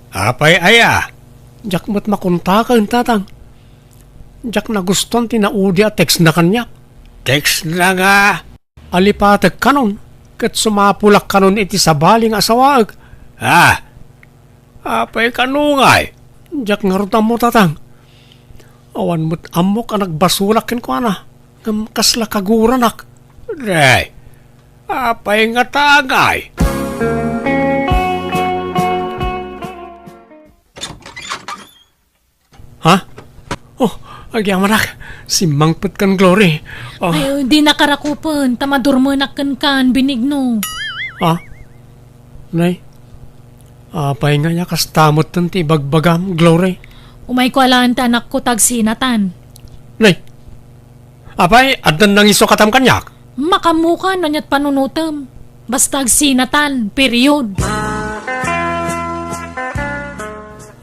Apay aya. Jak mo't makuntakan, tatang. Jak na guston tinaudi at text na kanya. Text na nga. Alipatag kanon. Kat sumapulak kanon iti sabaling asawag. Apay kanungay. Jak nga rutam mo, tatang. Awan mo't amok ang nagbasulak kin ko Ngam kasla kaguranak. Day. Apay nga tagay. Ha? Oh, agyang manak. Si Mangput kan Glory. Oh, Ay, di nakarakupan. Tamadurmanak kan binigno. ha? Nay? Apay nga niya kastamot tan ti bagbagam, Glory. Umay ko alaan ta anak ko tagsinatan. Nay? Apay, adan nang iso katam kanyak? Makamuka na niya't panunutam. Basta agsinatan, period.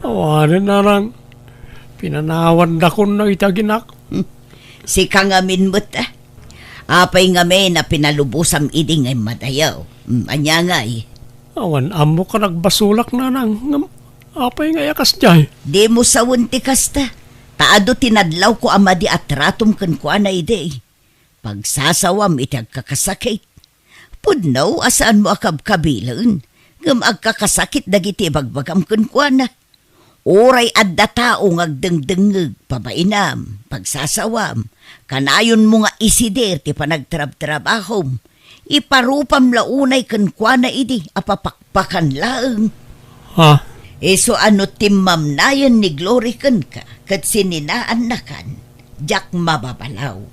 Awanan na lang. Pinanawan da ko na itaginak. Si kangamin mo't apay ngamin na pinalubusam idi ngay madayaw. Anya nga Awan amo ka nagbasulak na nang. Apay nga yakas jay. Di mo sawon ti kasta. Taado tinadlaw ko amadi at ratom kan ko na ide. Pagsasawam iti agkakasakit. Pudnaw asaan mo akab-kabilan. Ngam agkakasakit dagiti bagbagam kan ko na. Oray adda tao ngagdengdengeg pabainam. Pagsasawam. Kanayon mo nga isider ti panagtrab-trabahom. Iparupam launay kan ko na idi apapakpakan laeng. Ha? So ano timmamnayan ni Glory kan ka, kat sininaan na kan, jak mababalaw.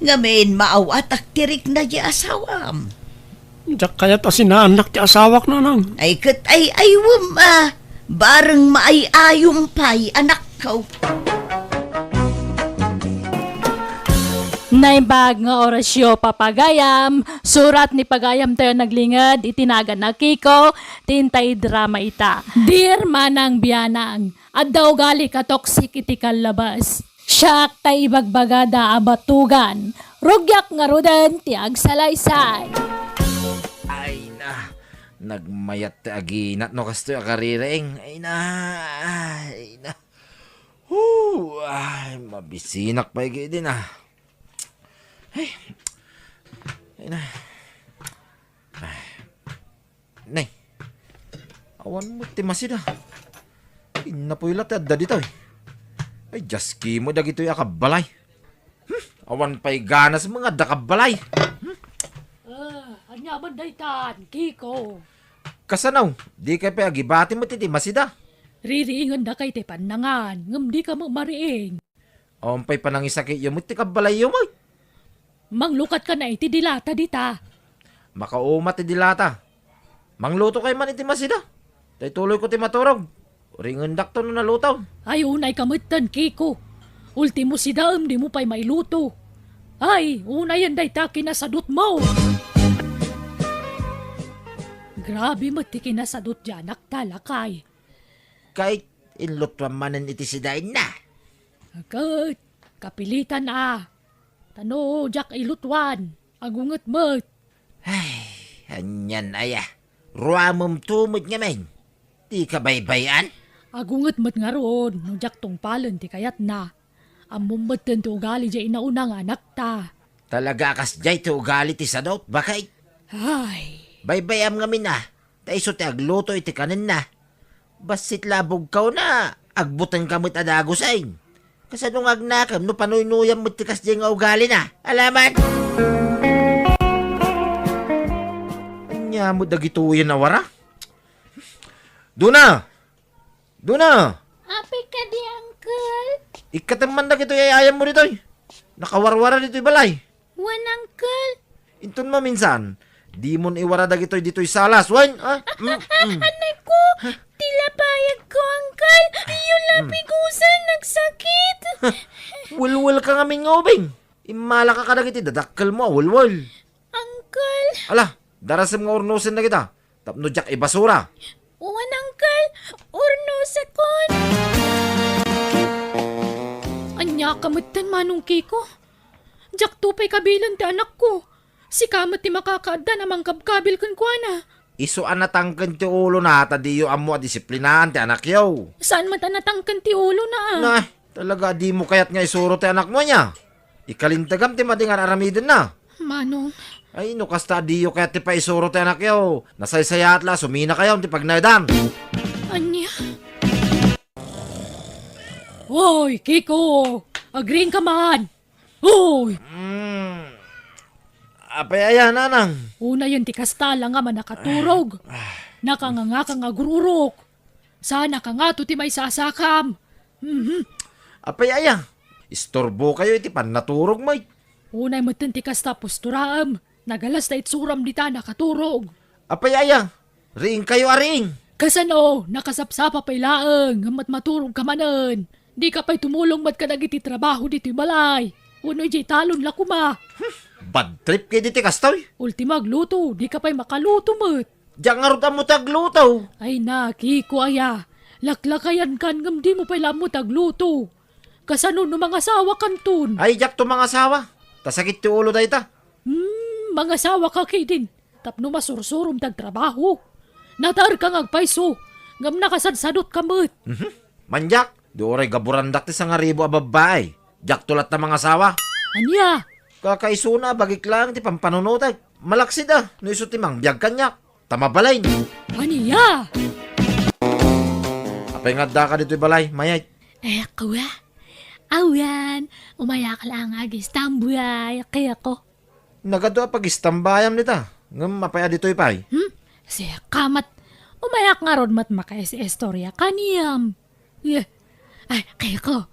Ngamin maawatak tirik na di asawam. Diyak kaya ta sinaanak ti asawak na nang. Ay kat ay aywam bareng maayayong pay anak ko. Naimbag nga orasyo papagayam, surat ni pagayam tayo naglingad, itinagan na Kiko, tintay drama ita. Dear manang biyanang, at daw gali ka toksik iti kalabas. Siyak tay ibagbagada abatugan, rugyak nga rudan ti agsalaysay. Ay na, nagmayat ti aginat no kasto yung karireng. Ay na. Ay, mabisinak pa yung din Ay na. Nay, awan mo ti masida. Inapuilat adda dito Ay, jaski mo dagito yung akabalay. Awan pa'y ganas mga dakabalay. Anya man daytan, Kiko. Kasanaw, di ka pa agibati mo titi masida. Ririingan da kay te panangan, ngam di ka mamariing. Awan pa'y panangisakit yung mo ti kabalay yung mo. Manglukat ka na iti dilata dita. Makaumat ti dilata. Mangluto kay man iti masida. Tay tuloy ko ti maturog. Ringendak to no nalutaw. Ay, unay kamutan, Kiko. Ultimo si daam, di mo pa'y mailuto. Ay, unay yan dayta kinasadot mo. Grabe mo ti kinasadot dyan, naktalakay. Kahit inlutwan manan iti sidain na. Agad, kapilitan Tano, jak ilutwan. Agungat mo. Ay, anyan aya. Ruamom tumod nga men. Di ka baybayan? Agungat mat nga roon, no jak tong palan ti kayat na. Amumbat kan ti ugali dya inauna nga anak ta. Talaga kas jay ti ugali ti sadot. Bakay? Ay, Baybayam nga min Taiso ti agluto iti kanin na. Basit labog kaw na. Agbutan kamot adagosain. Kasanong agnakam no panuyuyam mo ti kas jay nga ugali na. Alaman? Anya mo dagituyan na wara? Duna! api ka di, Uncle. Ikataman na kito ayayam mo dito. Nakawarwara dito'y balay. Wan, Uncle. Intun mo minsan, di mo iwara dagito'y dito'y salas. Wan? Anay ko, tila payag ko, Uncle. Yung lapigusan, nagsakit. Wulwul ka nga min ngobing. Imala ka kadagiti, dadakkel mo, wulwul. Uncle. Ala, darasam nga urnusin na kita. Tapno jak ibasura. Wan, Uncle. Urno sa kon. Anya kamutan manong Kiko. Jak tupay kabilan ti anak ko. Si kamat ti makakaadda namang kabkabil kan ko na. Iso anatangkan ti ulo na tadiyo amo a disiplinahan ti anak yaw. Saan man tanatangkan ti ulo na Nah, talaga di mo kayat nga isuro ti anak mo niya. Ikalintagam ti madingan aramidin na. Manong, Ay, no kasta diyo kayat ti pa isuro ti anak yaw. Nasaysaya atla, sumina kayaw ti pagnaydan. anya? Hoy, Kiko! Agreeing ka man! Hoy! Apay ayan, nanang. Una yun ti kastala nga man nakaturog. Nakanganga ka nga gururok. Sana ka nga to ti may sasakam. Apay aya. Istorbo kayo iti pan naturog may. Unay mo tintikas tapos turaam. Nagalas na itsuram di ta nakaturog. Apay aya. Ring kayo aring. Kasano, nakasapsapa pa'y laang, ngamat maturog ka manan. Di ka pa'y tumulong mat ka nagiti trabaho dito'y balay. Uno'y jay talon la kuma. Bad trip kayo diti kastaw. Ultima agluto, di ka pa'y makaluto mat. Diyan nga rin mo taglutaw. Ay na, Kiko aya. Laklakayan kan ngam di mo pa'y lamot agluto. Kasano no mga sawa kantun. Ay, jak to mga asawa. Tasakit ti ulo dahi ta. Mga sawa ka kay din. Tapno masursurom tagtrabaho. Natar kang agpaiso. Ngam nakasadsadot ka mat. Manjak, doray gaburandak ti nga ribo a babae. Jak tulat na mga asawa. Anya, Kakaisuna, bagik lang ti pampanunotay. Malaksid no iso ti mang biyag kanyak. Tamabalay. anya. Apay nga da ka dito'y balay, mayay. Kuya, awan, umaya ka lang agis tambuay, kaya ko. Nagado pag istambayam nita. Ngam mapaya dito'y pay. Si kamat, umayak nga ron mat makaisi istorya kaniyam. Ay, kaya ko.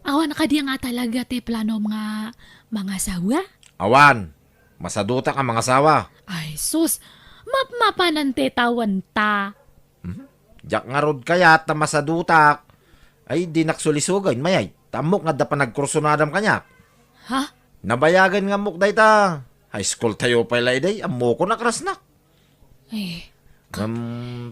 Awan ka di nga talaga ti plano mga sawa? Awan, masaduta ka mga asawa. Ay, sus, mapanante tawan ta. Jak nga rod kaya ta masadutak. Ay di naksulisugan, mayay. Tamok nga da pa nagkursunadam kanya. Ha? Nabayagan nga muk day ta. High school tayo pa ilay day, amo ko nakras na. Eh,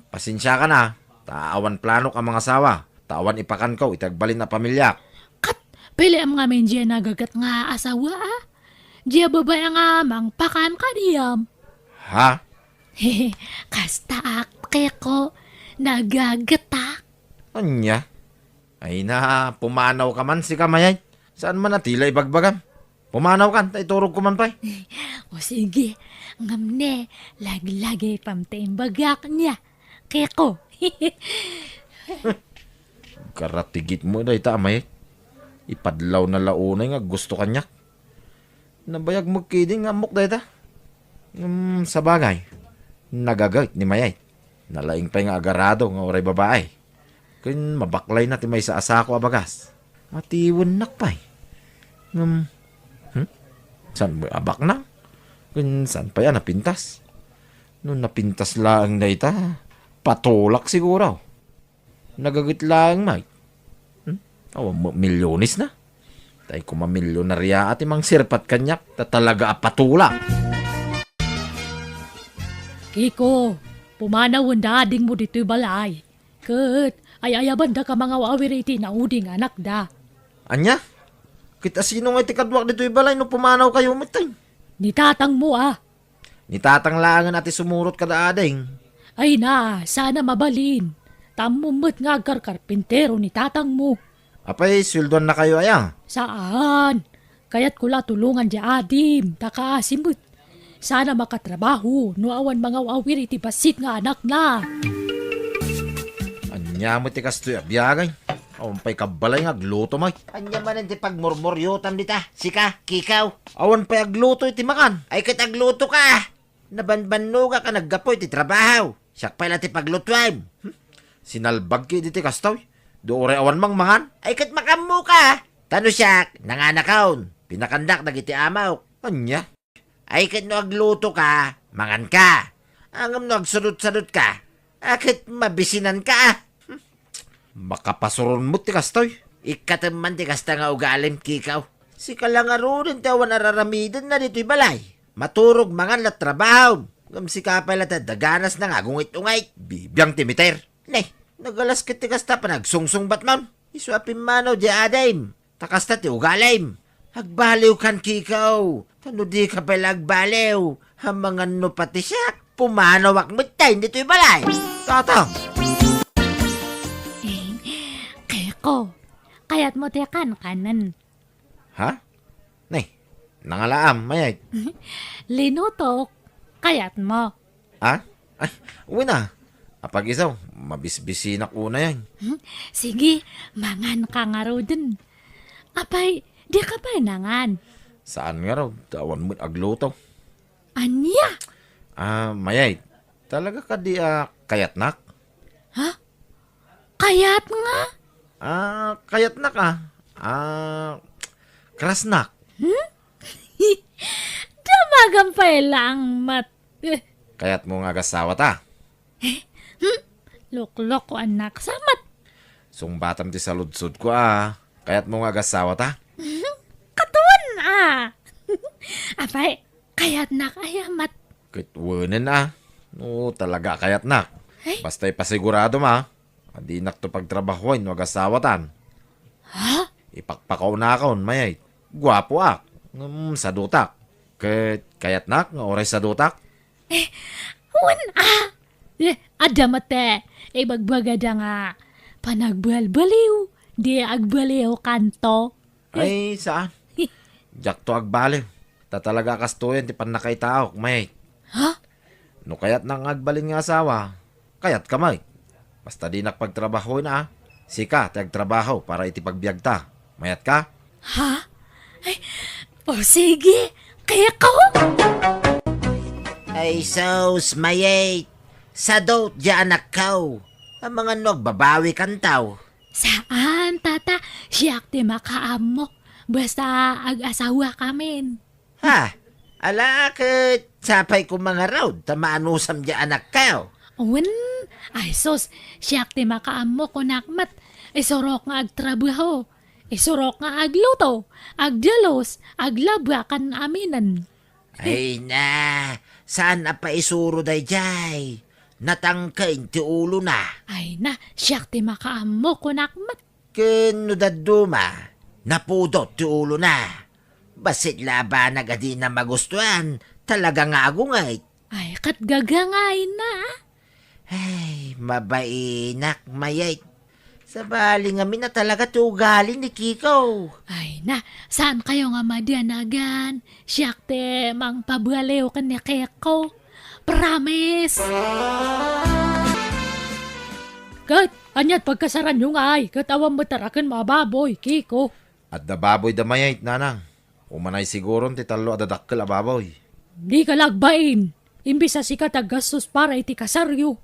Pasensya ka na. Taawan plano ka mga asawa. Tawan ipakan ko, itagbalin na pamilya. kat, pili ang nga men diya nagagat nga asawa ah. Diya babay nga mang pakan kaniyam. Ha? Hehe, kasta kaya ko nagagatak. Anya? Ay na, pumanaw ka man si kamayay. Saan man natila ibagbagam? Pumanaw ka, iturog ko man pa'y. O sige, ngamne, lagi-lagi pamtaimbagak niya. Kaya ko. Karatigit mo day ta, amay. Ipadlaw na launay nga gusto kanyak. Nabayag mo kidding nga muk day ta. Sa bagay, nagagayt ni mayay. Nalaing pa nga agarado nga oray babae. Kaya mabaklay na ti may sa asako abagas. Matiwan nakpay. Saan mo abak na? Kaya saan pa yan napintas? Nung napintas lang na ita, patulak siguro. Nagagit lang, may. Milyonis na. Tay ko mamilyonarya at imang sirpat kanyak ta talaga apatulak. Kiko, pumanaw ang dading mo dito'y balay. Kat, ay ayaban da ka mga wawiriti na uding anak da. Anya? Kita sino nga itikadwak dito ibalay no pumanaw kayo matay. Nitatang mo ah. Nitatanglangan ati sumurot kada ading. Ay na, sana mabalin. Tamumot nga karpintero ni tatang mo. Apay, swildon na kayo aya. Saan? Kaya't kula tulungan di adim, takaasimot. Sana makatrabaho, no awan mga wawir iti basit nga anak na. Anya mo tikas to abiyagay. Awan pa'y kabalay nga agluto may. Anya man hindi pagmurmuryotam dita. Sika, kikaw. Awan pa'y agluto iti makan. Ay kat agluto ka. Nabanbanuga ka naggapoy iti trabaho. Siyak pa'y lati paglutuan. Sinalbag ki diti kastaw. Doore awan mang mangan. Ay kat makamu ka. Tano siyak, nanganakaon. Pinakandak nagiti amaw. Anya? Ay kat no agluto ka, mangan ka. Angam no agsadot-sadot ka. Akit mabisinan ka. Makapasuron mo ti kastoy. Ikataman ti kasta nga ugalim kikaw. Si kalangarunin tawan araramidan na dito'y balay. Maturog mangan lat trabaho. Ngam si kapay lat daganas na nga gungit-ungay. Bibiyang timiter. Nay, nagalas kit ti kasta pa nagsungsung batman. Iswapin manaw di adaym. Takasta ti ugalim. Hagbaliw kan kikaw. Tano di ka pala hagbaliw. Hamangan no pati siya. Pumanawak mo tayo dito'y balay. Tata. Ko, kaya't mo tekan kanan. Ha? Nay, nangalaam, mayay. Linutok, kaya't mo. Ha? Ay, uwi na. Apag isaw, mabisbisinak una yan. Sige, mangan ka nga raw dun. Apay, di ka pa nangan. Saan nga raw? Tawan mo agluto. Anya? Mayay, talaga ka di kayatnak? Ha? Kayat nga? Kayatnak Krasnak. Damagampay lang mat. Kaya't mo nga agasawa ta. Luklok ko anak samat. Sungbatam ti sa ludsod ko Kaya't mo nga agasawa ta. Katuan Apay, kayat nak ayamat. Kitwanan No, talaga kaya't nak. Ay. Basta ipasigurado Adi nak to pagtrabahoin no agasawatan. Ha? Ipakpakaw na akon, mayay. Gwapo sa dutak. Kaya't nak, nga oray sa dutak. Adamate, bagbagada nga. Panagbalbaliw, di agbaliw kanto. Ay, saan? Jak to agbaliw. Tatalaga kastuyan ti panakaitaok, mayay. Ha? No kaya't nang agbalin nga asawa, kaya't kamay. Basta di nakpagtrabaho Sika, ti agtrabaho para iti pagbiagta. Mayat ka? Ha? Ay, sige, kaya ko? Ay sos, mayay. Sa dot di anak kaw. Ang mga nagbabawi kantaw. Saan, tata? Siyak ti makaam mo. Basta ag-asawa kamin. Ha? Alakit. Sapay ko mga raud. Tamaanusam di anak kaw. Wen, ay sos, siyak ti makaam mo kunakmat. Isurok nga agtrabaho. Isurok nga agluto. Agdalos. Aglaba kan aminan. Ay na. Saan na pa isuro day jay? Natangkain ti ulo na. Ay na, siyak ti makaam mo kunakmat. Kano daduma. Napudot ti ulo na. Basit laban agadi na magustuhan. Talaga nga agungay. Ay, katgagangay na. Ay, mabainak, mayay. Sa bali nga na talaga tugali ni Kiko. Ay na, saan kayo nga madanagan? Siyak te, mang pabaliw ka ni Keko. Promise! Kat, anyat pagkasaran nyo nga ay, katawang matarakan mga baboy, Kiko. At da baboy da mayay, nanang. Umanay siguro ti talo at dadakkel baboy. Di ka lagbain. Imbis sa sikat gastos para iti kasaryo.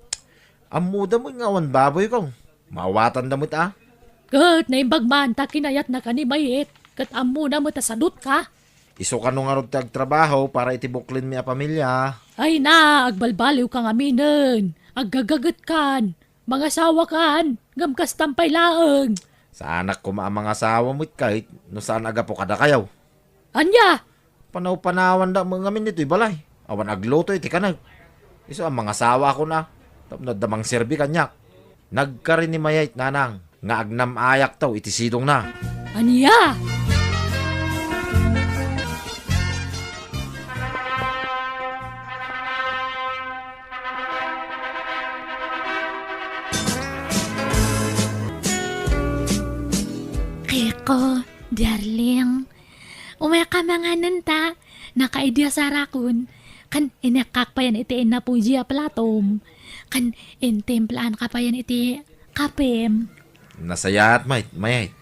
Amuda mo nga wan baboy ko. Mawatan damot Kat, naimbagman ta kinayat na kanimayit. Kat amo na mo tasadot ka. Iso ka nung arod tagtrabaho para itibuklin mi a pamilya. Ay na, agbalbaliw kang aminin. Aggagagat kan. Mga sawa kan. Gamkas tampay laeng. Sa anak ko mga asawa mo't kahit no saan aga po kada kayaw. Anya? Panaw-panawan da mga amin nito'y balay. Awan agluto iti kanag. Iso ang mga asawa ko na. Tapno damang serbi kanyak. Nagkarin ni mayait nanang. Nga agnam ayak taw iti sidong na. Anya? Keko, darling. Umaya ka mga nanta. Nakaidya sa rakun. Kan inekak pa yan iti inapuji a platom. Kan intimplaan ka pa yan iti kapem. Nasaya at mayait.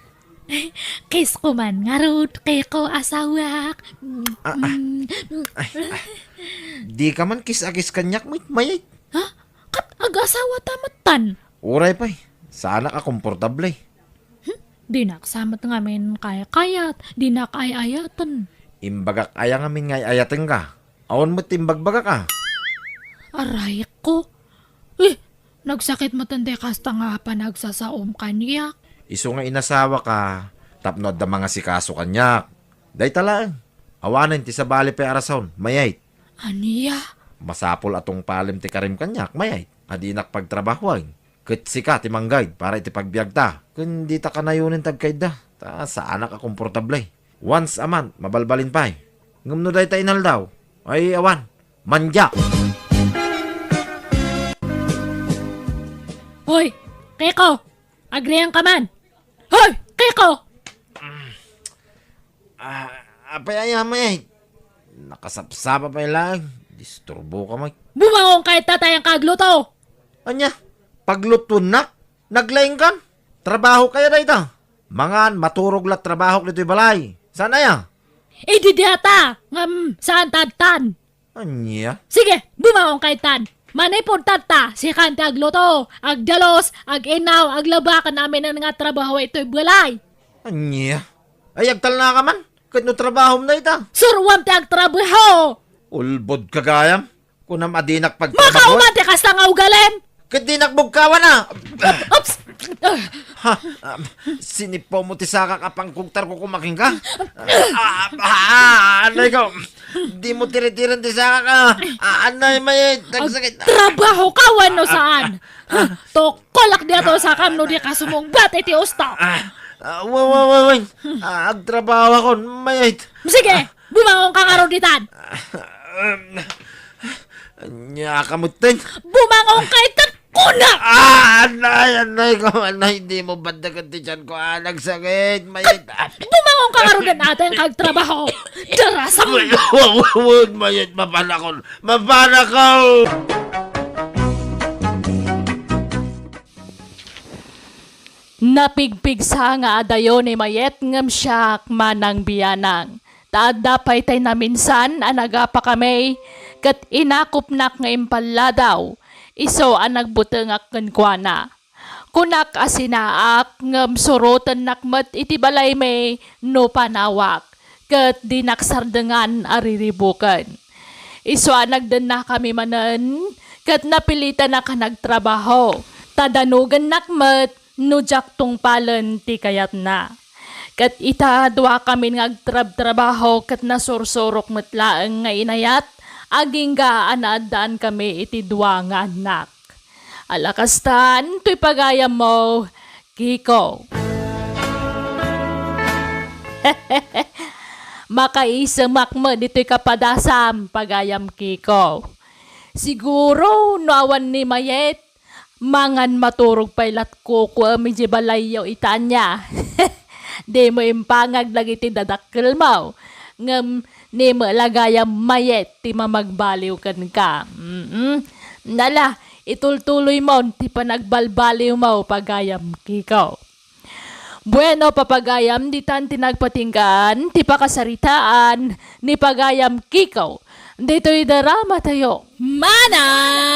Kiss ko man, ngarod, keko asawak. Di ka man kis-akis kanyak mayait. Ha? Kat ag-asawa tamatan. Uray pa'y. Sa anak ka komportable. Di naksamat ngamin kaya-kayat. Di nakayayatan. Imbagak ayang amin ngay ayating ka. Awan mo timbagbaga ka. Aray ko. Nagsakit matanda kasta nga pa nagsasaom kanyak. Iso nga inasawa ka. Tapnod da mga sikaso kanyak. Day talaan. Awanan ti sa bali pa arason. Mayait. Aniya? Masapol atong palim ti karim kanyak. Mayait. Adinak pagtrabahuan. Kit sika ti manggayd para iti pagbiag ta. Kundi ta kanayunin tagkayd da. Ta sa anak ka komportable. Once a month, mabalbalin pa Ngumno day ta inal daw. Ay awan. Manja. Hoy, Keko! Agrehan ka man! Hoy, Keko! Apay mayait. Nakasapsapa pa lang. Disturbo ka may. Bumangong kahit tatay ang kagluto! Anya? Pagluton na? Naglaing kan? Trabaho kaya da ita? Mangan, maturog lat trabaho nito'y balay. Sana ya? Ididata! Saan tatan? Anya? Sige, bumangong kahit tan! Manay po tata, si kante agluto, agdalos, aginaw, aglabakan namin ang nga trabaho ito'y balay. Anya? Ay, agtal na ka man. Kat no trabaho na ita. Surwam ti agtrabaho! Ulbod kagayam. Kunam adinak pagtrabaho. Makaumati ka sa ngawgalem! Kat di nakbugkawan na. Oops! Ha? Sinipaw mo ti saka kapang kugtar ko kumaking ka? Anay ko. Di mo tiritiran ti saka ka. Anay may tagsakit. Trabaho ka wano saan? Tokolak diya to sa kam no di ka sumungbat iti usta. Wait. Agtrabaho ako. Mayait. Sige, bumangon ka nga roditan. Anya kamutin. Bumangon ka itat kuna! Anay ko. Anay, di mo bandagan ti dyan ko. Nagsakit. Mayait. Bumangon ka nga roditan natin kag trabaho. Darasam! Wag, mayait. Mapanakon. Mapanakaw! Napigpig sa nga adayo ni Mayet ngam siya manang biyanang. Taada pa'y tay na minsan anaga pa kami kat inakupnak nga impala daw. Iso ang nagbutengak kenkwana. Kunak asinaak ngam surutan nakmat iti balay may no panawak kat dinaksardengan ariribukan. Iso ang nagdan na kami manen kat napilitan na ka nagtrabaho. Tadanugan nakmat no jaktong palan ti kayat na. Kat ita dua kami ngagtrab-trabaho kat nasursurok matlaang nga inayat, aging ga anaadaan kami iti dua nga anak. Alakastan, to'y pagayam mo, Kiko. Makaisamak mo dito'y kapadasam, pagayam Kiko. Siguro, nawan ni Mayet, mangan maturog pailat ko medyo balayaw itanya. Di mo impangag lagi ti dadakkel mo. Ngam ni mo lagayam Mayet ti mamagbaliw kan ka. Nala, itultuloy mo ti panagbalbaliw mo pagayam Kiko. Bueno papagayam di tan tinagpatinggan ti pakasaritaan ni pagayam Kiko. Dito'y darama tayo. Manang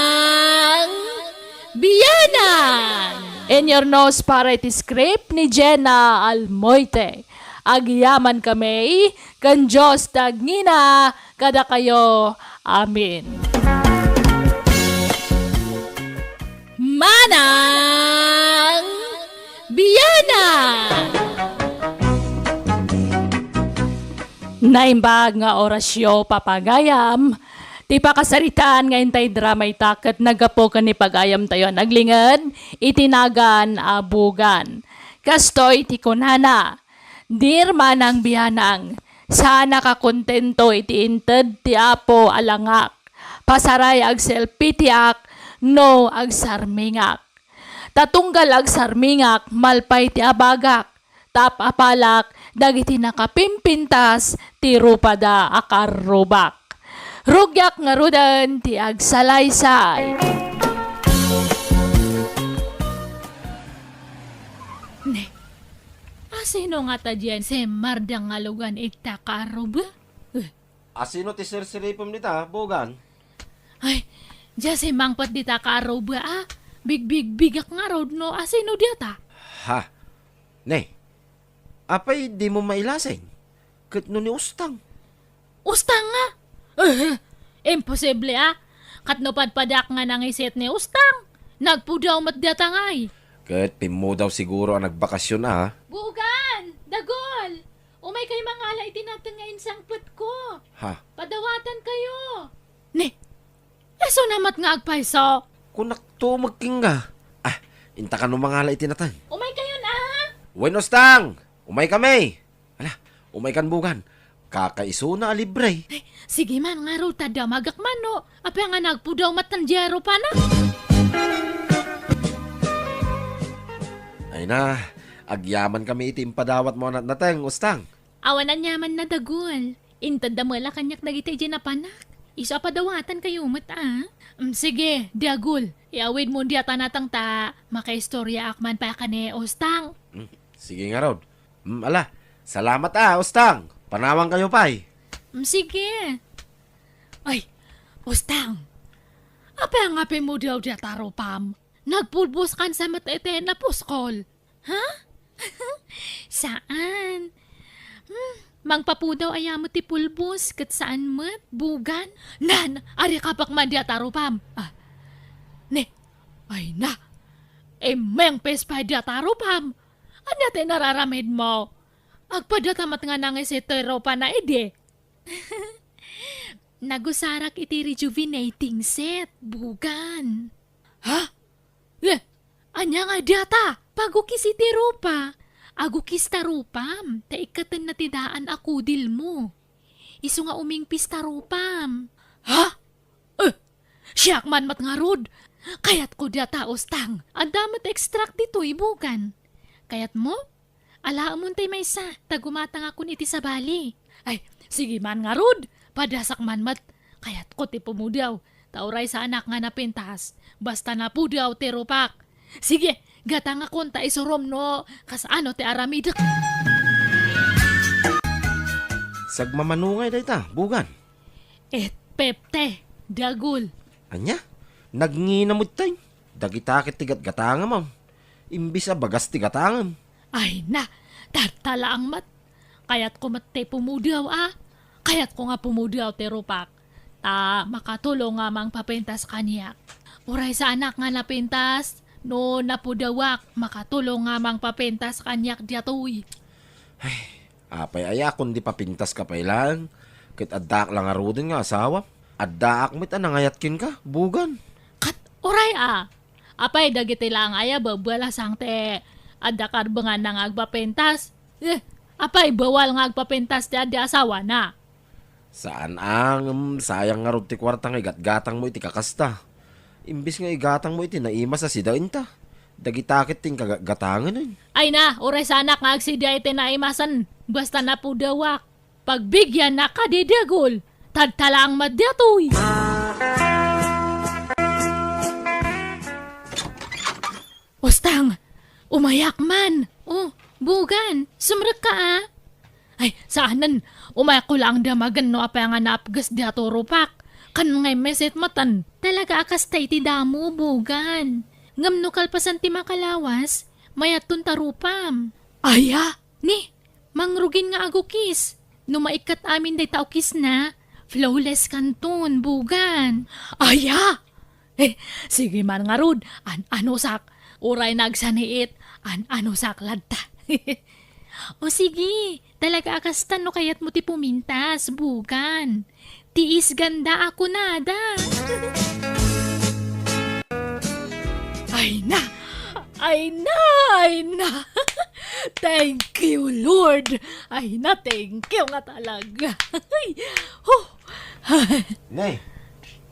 Biyanang! In your nose para iti script ni Jenna Almoite. Agyaman kami, kan Diyos tagngina, kada kayo. Amin. Manang Biyanang! Naimbag nga orasyo papagayam, ti pakasaritaan nga intay dramay takat nagapo ka ni pagayam tayo naglingad, itinagan abugan. Kastoy ti kunana, dir manang biyanang, sana ka kontento iti inted ti apo alangak, pasaray ag selfie tiak, no ag sarmingak. Tatunggal ag sarmingak, malpay ti abagak, tap apalak, dagiti nakapimpintas, ti rupada akarubak. Rugyak nga rudan ti agsalaysay. Ne, asino nga ta dyan si Mardang ngalugan itakaruba? Asino ti sirsiripom nita, Bogan? Ay, dyan si mangpat di takaruba ah. Big-big-bigak nga road no, asino diyata? Ha? Ne, apay di mo mailasing? Kat no ni Ustang. Ustang nga! Imposible ah. Katnupad padak nga nangisit ni Ustang. Nagpudaw matdatangay. Kat pimo daw siguro ang nagbakasyon ha? Buugan! Dagol! Umay kayo mga ala itinatangayin sang put ko. Ha? Padawatan kayo. Ne, eso namat nga agpaiso. Kunak to magkinga. Inta ka no mga alay tinatan. Umay kayo na. Wen Ustang! Umay kami! Ala, umay kan Bogan. Kakaiso na alibre. Ay, sige man nga ro tada magakman no. Apa nga nagpudaw matanjero pa na. Ay na, agyaman kami iti impadawat mo nateng, Ustang. Awanan yaman na dagol. Intanda mo la kanyak nagitay dyan na panak. Isa padawatan kayo mata. Sige, diagul. Iawid mo diya tanatang ta. Makaistorya akman pa ka ni Ustang. Sige nga Rod. Ala, salamat Ustang. Panawang kayo pa'y. Sige. Ay, Ustang. Apa ang api mo daw diya taro pam? Nagpulbos kan sa matete na puskol. Ha? Saan? Mangpapudaw ayamo ti pulbos, kat saan mat, bugan? Nan, ari kapak madya tarupam. Ay na, meng pespa dya tarupam. Ano te nararamid mo? Agpadatamat nga nang isetero pa na ide. Nagusarak iti rejuvenating set, bugan. Ha? Anya nga data, pagukis iti rupa. Agukis tarupam, taikatan na tidaan ako dil mo. Isu nga uming pistarupam. Ha? Siyak man mat nga rod. Kayat ko data ostang, ang damat extract dito ibugan. Kayat mo? Alaamon tay may sa, tagumatang ako iti sa bali. Ay, sige man nga rod, padasak man mat. Kayat ko ti pumudaw, tauray sa anak nga napintas. Basta napudaw ti rupak. Sige, gata nga konta isurom no, kasano ti aramid. Sagmamanungay dayta, bugan. Pepte, dagul. Anya? Nagnginamod tayo. Dagitakit tigat gatanga, ma'am. Imbis bagas ti gatangam. Ay na, tartala ang mat. Kayat ko mat te pumudaw Kayat ko nga pumudaw te rupak. Makatulong nga mang papentas kaniyak. Uray sa anak nga napintas, no napudawak, makatulong nga mang papentas kanyak diatoy. Apay aya kundi papintas ka pailan. Kit addak lang arudin nga asawa. Addak mo't anangayatkin ka, bugan. Kat, uray Apay dagiti lang aya babala sang te. Adakar ba nga nang agpapentas? Apay bawal nga agpapentas ti adi asawa na. Saan sayang nga rod ti kwarta nga igatgatang mo iti kakasta. Imbis nga igatang mo iti naima sa sidain ta. Dagitakit ting kagatangan nun. Ay na, uray sa anak nga agsidya iti naimasan. Basta napudawak. Pagbigyan na ka didagol. Tadtala ang madyatoy. Ostang, umayak man. Bugan, sumrek ka Ay, saanan, umayak ko lang damagan no apay nga naapgas diato rupak. Kan ngay meset matan, talaga akas tay ti damo, bugan. Ngam no kalpasan ti makalawas, mayatun tarupam. Aya, ni, mangrugin nga agukis. No maikat amin day taukis na, flawless kanton, bugan. Aya! Sige man nga rod, ano sak, uray nagsaniit, ano sak ladta. O sige, talaga akastan no kayat mo ti pumintas, bugan. Tiis ganda ako nada. Ay na! Thank you, Lord! Ay na, thank you nga talaga. Nay,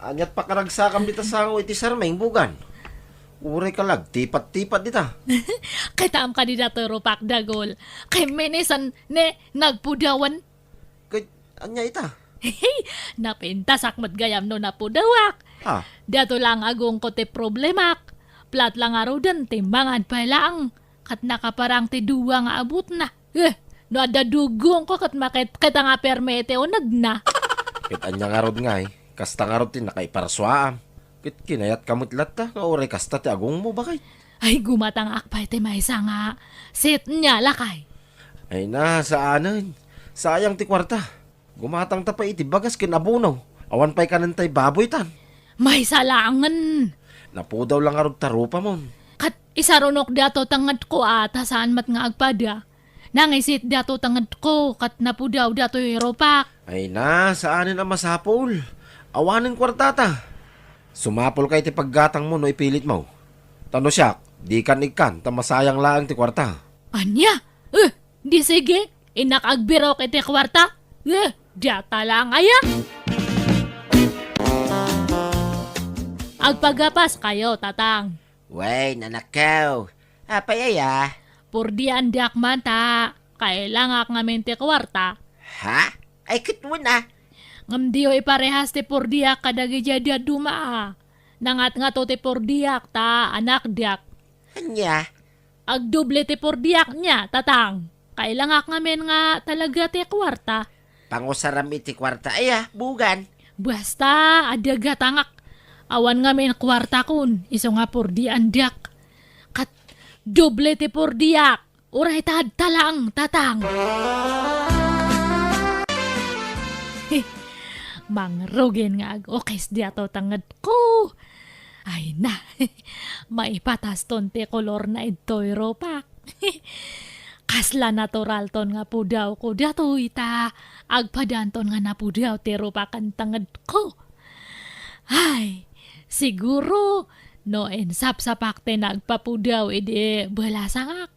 anyat pakaragsakam dita sa iti sarmeng, bugan. Uray ka lag, tipat-tipat dita. Kay taam ka di dato rupak dagol. Kay menesan nagpudawan. Kay, anya ita? Napintas akmat gayam no napudawak. Dato lang agong ko ti problemak. Plat lang araw dan timbangan pa lang. Kat nakaparang ti duwa nga abot na. No ada dugong ko kat makit kita nga permete o nagna. Kit anya nga rod nga kasta nga rod ti nakaiparaswaam. Kit kinayat kamutlat ta, nga oray kasta ti agong mo bakay. Ay gumatang akpay ti maysa nga. Sit niya lakay. Ay na, saanan. Sayang ti kwarta. Gumatang ta pa iti bagas kinabunaw. Awan pa'y kanantay baboy tan. May salangan. Napudaw lang arog tarupa mon. Kat isarunok dato tangad ko ata saan mat nga agpada. Nangisit dato tangad ko kat napudaw dato Europak. Ay na, saanin ang masapol. Awanin kwarta ta. Sumapol kay ti paggatang mo no ipilit mo. Tano siyak, di kan ikan, tamasayang laang ti kwarta. Anya? Di sige, inakagbiraw kay ti kwarta. Diyata lang aya. Agpagapas kayo, tatang. Way, nanakaw. Apayaya. Purdian diak man ta. Kailangak ngamin ti kwarta. Ha? Ay, kitmo na. Ngam diyo iparehas ti purdiak kadagi jadi dumaa. Nangat nga to ti purdiak ta, anak diak. Anya? Agduble ti purdiak niya, tatang. Kailangak ngamin nga talaga ti kwarta. Pangusaram iti kwarta. Aya, bugan. Basta, adaga tangak. Awan ngamin kwarta kun, iso nga purdian diak. Kat duble ti purdiak. Uray tad talang tatang. Mangrugin nga ag-okis di ato tangad ko. Ay na, maipatas ton ti kolor na ito'y ropak. Kasla natural ton nga po daw ko dato ita. Agpadan ton nga na po daw ti ropakan tangad ko. Ay, siguro, no ensap sa pakte nagpapudaw edi balasangak.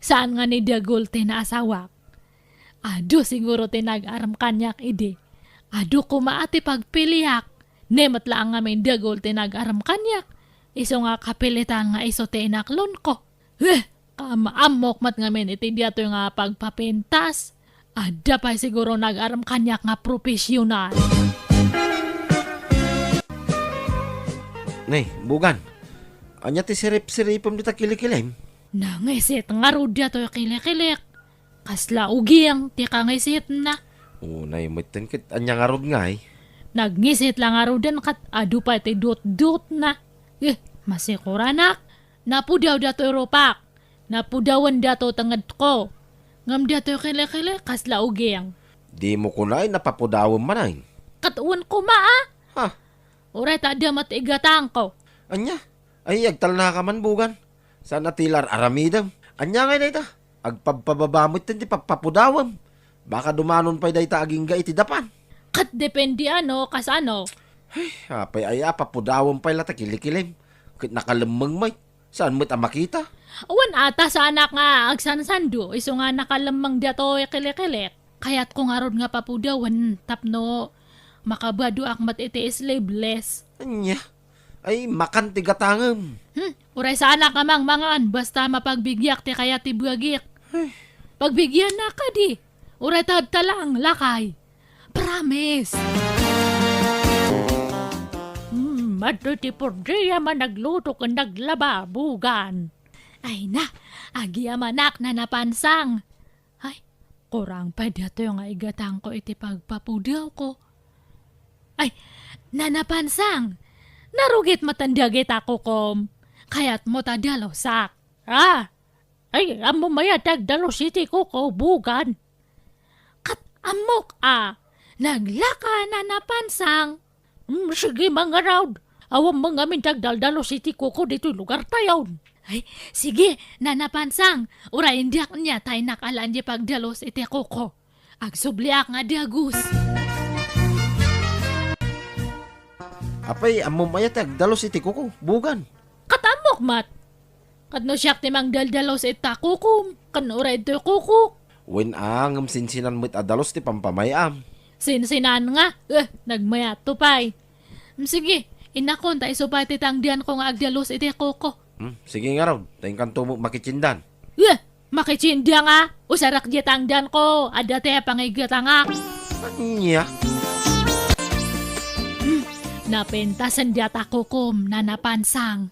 Saan nga ni Dagol tinasawak? Ado siguro tinag-aram kanyak edi. Ado kumaati pagpiliyak. Nemat lang nga may Dagol tinag-aram kanyak. Iso nga kapilitan nga iso tinaklon ko. Kamaamok mat nga men iti diato nga pagpapintas. Ada pa siguro nag-aram kanyak nga profesional. Nay, bugan. Anya ti sirip-siripom dita kilikilem. Nangisit nga rudya to kilik-kilik. Kasla ugiyang ti kangisit na. Nay, miten kit anya nga rod nga eh. Nagngisit lang nga rudan kat adu pa ti dut-dut na. Masikuranak. Napudaw dato ropak. Napudawan dato tangad ko. Ngam dato kilik-kilik kasla ugiyang. Di mo ko na ay napapudawam man ay. Katuan ko maa. Ha? Uray ta da matigatang ko. Anya? Ay, agtal na ka man bugan. Sana tilar aramidam. Anya nga na ita. Agpababamot din ti papapudawam. Baka dumanon pa'y da ita aging ga iti dapan. Kat depende ano, kas ano. Apay ay papudawam pa'y lata kilikilim. Kit nakalamang may. Saan mo't makita? Awan ata sa anak nga agsansando. Iso nga nakalamang dato kilik-kilik. Kaya't kung arod nga papudawan tapno makabado akmat iti slaveless. Anya? Ay, makan ti gatangam. Uray sa anak amang mangan, basta mapagbigyak ti kaya ti buagik. Pagbigyan na ka di. Uray talang, lakay. Promise. Madto ti pordiya man nagluto kung naglaba, bugan. Ay na, agi amanak na napansang. Ay, kurang pa dito yung igatang ko iti pagpapudaw ko. Ay, nanapansang. Narugit matandagit ako kom. Kaya't mo tadalosak. Ay, amo maya tagdalo siti ko bugan. Kat amok naglaka na napansang. Sige mga raud. Awang mga min tagdaldalo siti ko dito lugar tayon. Ay, sige, nanapansang. Ura indiak niya tayo nakalaan di pagdalos iti koko. Agsubliak nga diagus. Apay, amo maya tagdalos iti kuko, bugan. Katamok mat. Kadno siyak timang daldalos ita kukum. Kanura ito kuko. Wen angam sinsinan mo't adalos ti pampamayam. Sinsinan nga. Nagmayat to pay. Sige, inakon tayo supay titangdian ko nga agdalos iti kuko. Sige nga raw, tayong kanto mo makichindan. Makichindia nga. Usarak di tangdian ko. Ada te pangigitangak. Anya? Napentasan diyata kukum na napansang.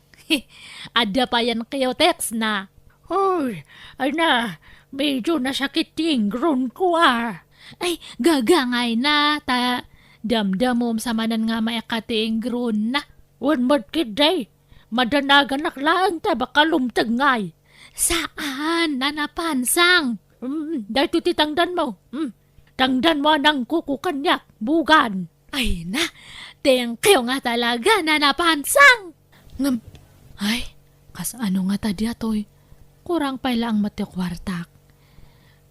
Ada pa yan kayo text na. Hoy, ay na, medyo nasakit tingron ko Ay, gagangay na, damdamom sa manan nga maikatingron na. Wan madkiday, madanagan naklaan ta baka lumtagngay. Saan na napansang? Dahil titangdan mo. Tangdan mo ng kukukan niya, bugan. Ay na, thank you nga talaga na napansang. Ay, kas ano nga tadi atoy? Kurang pa lang matikwartak.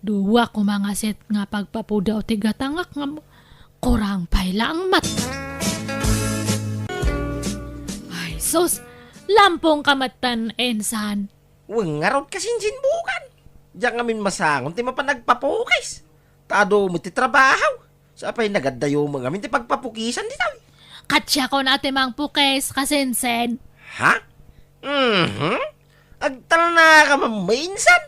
Duwa ko mga set nga pagpapudaw tigatangak nga kurang pa lang mat. Ay, sus, lampong kamatan ensan. Uwang nga raw kasinsin bukan. Diyan ngamin masangon, ti mapanagpapukis. Tado mo ti trabaho. Sa apay nagadayo mo ngamin ti pagpapukisan di tayo. Katsya ko natin mang pukes kasinsen. Ha? Agtal na ka mamainsan.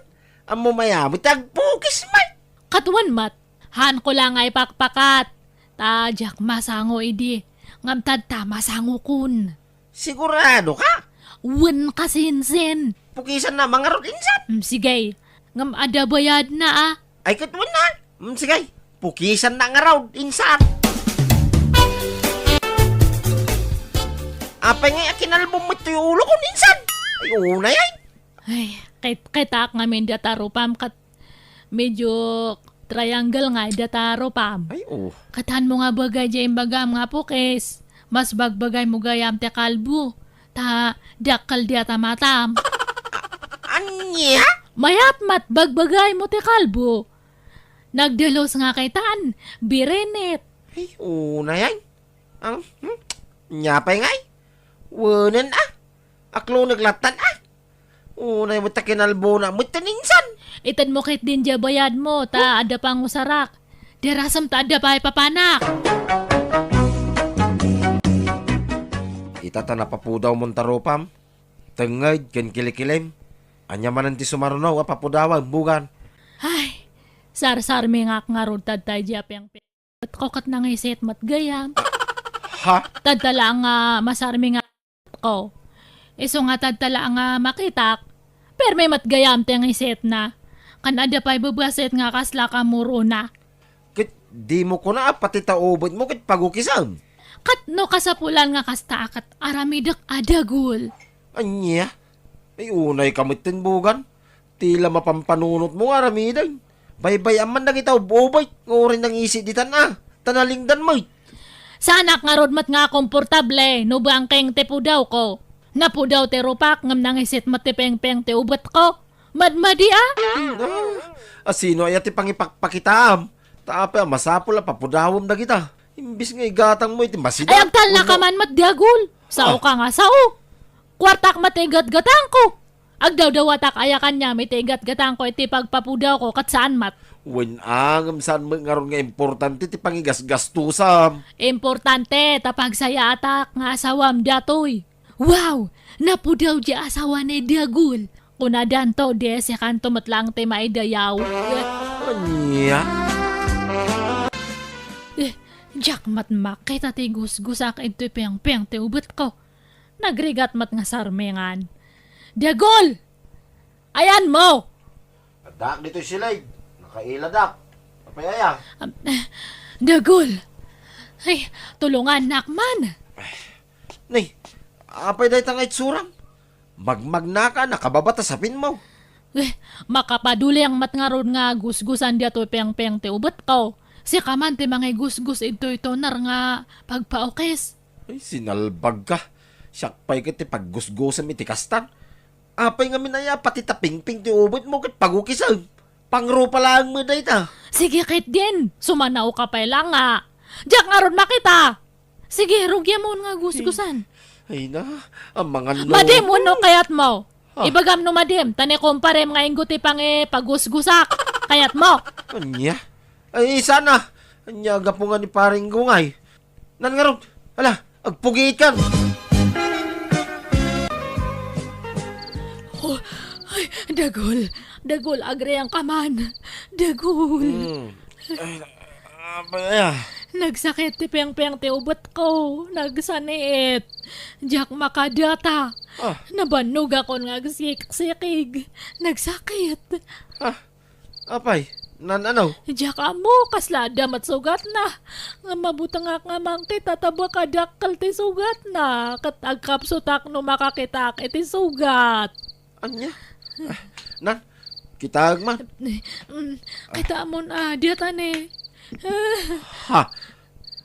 Amo mayamit agpukis may. Katuan mat, han ko lang ay pakpakat. Tadyak masango idi. Ngamtad ta masango kun. Sigurado ka? Wen kasinsen. Pukisan na mga rodinsan. Sige, ngam ada bayad na Ay katuan na. Sige, pukisan na nga raw insan. Apay nga kinalbom mo ito yung ulo ko insan. Ay una yan. Ay, kahit ak nga may dataro pam kat medyo triangle nga dataro pam. Ay, oh. Katahan mo nga bagay dyan bagam nga po kes. Mas bagbagay mo gayam te kalbo. Ta dakal dia tamatam. Anya? Mayat mat bagbagay mo te kalbo. Nagdalos nga kay tan. Birenet. Ay, una yan. Nyapay ngay. Wanan Aklo naglatan Una yung matakinalbo na mataninsan. Itan mo kahit din dya bayad mo. Ta ada pang usarak. Derasam ta ada pa papanak. Itata na papudaw mong taropam. Tengay, ken kilikilim. Anya man ti sumarunaw, papudawan, bugan. Ay, sar-sar mi nga rod tad tayo dya piyang at kokat na nga iset mat gayam. Ha? Tadtala nga masarmi nga ko. Iso nga tadtala nga makitak. Per may matgayam te nga iset na. Kanada pa'y babaset nga kasla ka muro na. Kit, di mo ko na pati taubot mo kit pagukisam. Kat no kasapulan nga kasta akat aramidak adagul. Anya? Ay unay kamitin bugan. Tila mapampanunot mo aramidan. Baybay aman na kita ubay. Ngurin ng isi ditan Tanalingdan mo. Sanak nga rod mat nga komportable. No ba ang keng tepudaw ko? Napudaw te rupak ngam nang iset matipeng-peng te ubat ko. Madmadi Asino ay ati pangipakpakitam. Taapa masapul papudawom na kita. Imbis nga igatang mo iti masida. Ay agtal na kaman matdiagul. Sao ka nga sao. Kwartak matigat-gatang ko. Agdaw-dawatak ayakan niya mitigat-gatang ko iti pagpapudaw ko kat saan mat. Wen angam saan mo ngaron nga importante ti pangigas-gastusam. Importante tapag saya atak nga asawam datoy. Wow! Napudaw di asawa ni Diagul. Kunadan to des ya kanto matlang te maidayaw. Anya? Jack matmak kay tati gus-gusak ito piyang-piyang te ubet ko. Nagrigat mat nga sarmengan. Diagul! Ayan mo! Adak dito sila. Nakailadak. Apayaya. Diagul! Ay, tulungan nakman. Nay, apay dahi tangay surang. Magmag na ka, nakababata sapin mo. Makapaduli ang matngaron nga gus-gusan diya to piyang-piyang te ubet ko. Si kaman ti mga gus-gus ito nar nga pagpaokes. Ay, sinalbag ka. Siyakpay ka ti paggusgusam iti kastan. Apay nga minaya pati taping-ping ti ubot mo kat pagukisan. Pangro pala ang mo dahi ta. Sige kit din, sumanaw ka pa lang nga. Diyak nga ron makita. Sige, rugya mo nga gus-gusan. Ay na, ang mga no. Madim, no kayat mo. Ibagam no madim, tani komparem nga ingguti pang pagusgusak. Kayat mo. Anya? Ay, sana. Anya, gapo nga ni paring gungay. Nan nga ron, ala, agpugit kan. Oh, ay, Dagul, agre ang kaman. Dagul. Apay, Nagsakit ti piyang-piyang ti ubot ko. Nagsaniit. Diyak makadata. Nabanog ako nga sikig. Nagsakit. apay, nan ano? Diyak amo, kaslada matsugat na. Nga mabutang nga mangkit, tataba kadakal ti sugat na. Katagkapsutak no makakitak iti sugat. Anya? Nan, kitag man. Kita mo na, diatan eh. Ha?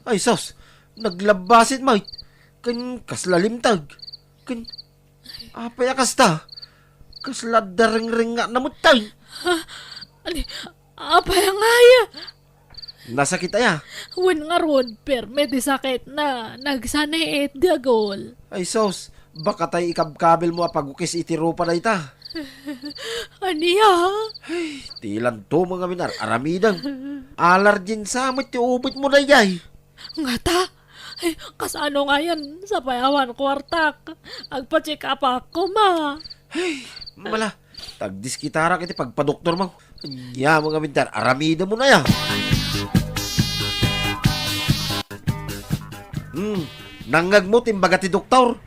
Ay, sos. Naglabasit mo. Kan kaslalimtag. Kan apay akasta. Kasladareng-ring nga namutay. Apay ang aya. Nasa kita ya. Wen nga ron, perme di sakit na. Nagsaniit diagol. Ay, sos. Baka tayo ikabkabel mo apagukis itirupa na ita. Aniya? Ay, tilan to mga minar. Aramidang. Alarjin sa amat ti ubit mo na yay. Nga ta? Ay, kasano nga yan sa payawan kwartak? Agpa-check up ako, ma. Ay, mala. Tagdis kitara kiti pagpadoktor mo. Ya, mga minar. Aramida mo na ya. Nangag mo timbaga ti doktor.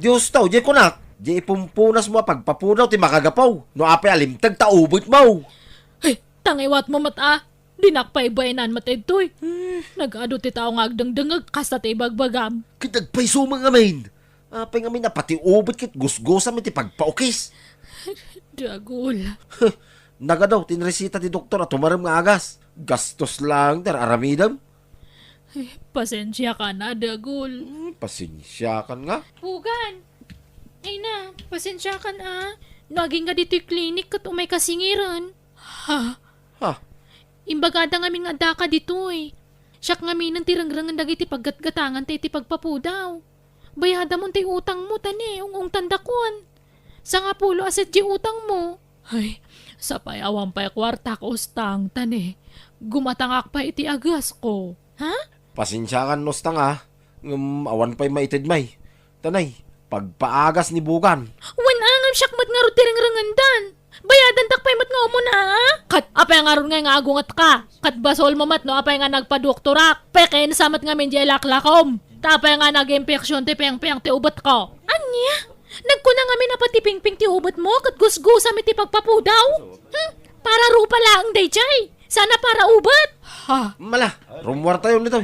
Diyos tao, di kunak. Di ipumpunas mo pagpapunaw ti makagapaw. No apay alimtag ta ubit mo. Ay, tangiwat mo mata. Dinakpay-bayanan matidtoy. Nag-ado ti tao nga agdangdangag kasta ti bagbagam. Kitagpay sumang amin. Apay nga na pati ubit kit gusgusa mi ti pagpaukis. Dagol. Naga daw, tinresita ti doktor at tumaram nga agas. Gastos lang, aramidam. Pasensya ka na, Dagol. Pasensya kan nga. Bugan! Ay na, pasensya ka na. Naging nga dito yung klinik kat umay kasingiran. Ha? Ha? Imbagada nga nga daka dito eh. Siyak nga minang tirangrangan dagiti paggatgatangan tayo ti pagpapudaw. Bayada mo tayo utang mo tani, ung tandakon. Sa nga pulo aset di utang mo. Ay, sa payawang pay kwarta ko ustang tani. Gumatangak pa iti agas ko. Ha? Pasensya kan nostang ha. Awan pa'y maitid may. Tanay, pagpaagas ni Bugan. Wan angam siyak mat nga ro tirangrangan dan. Bayadan takpay mat nga umuna ha? Kat apay nga ron nga agungat ka. Kat basol mo mat no apay nga nagpadoktorak. Peke nasamat nga min di laklakom. Tapay nga nag-impeksyon ti peng-peng ti ubat ko. Anya? Nagkuna nga min napatiping-ping ti ubat mo kat gusgusa mi ti pagpapudaw? Para rupa lang day chay. Sana para ubat. Ha? Mala, rumwar tayo nito.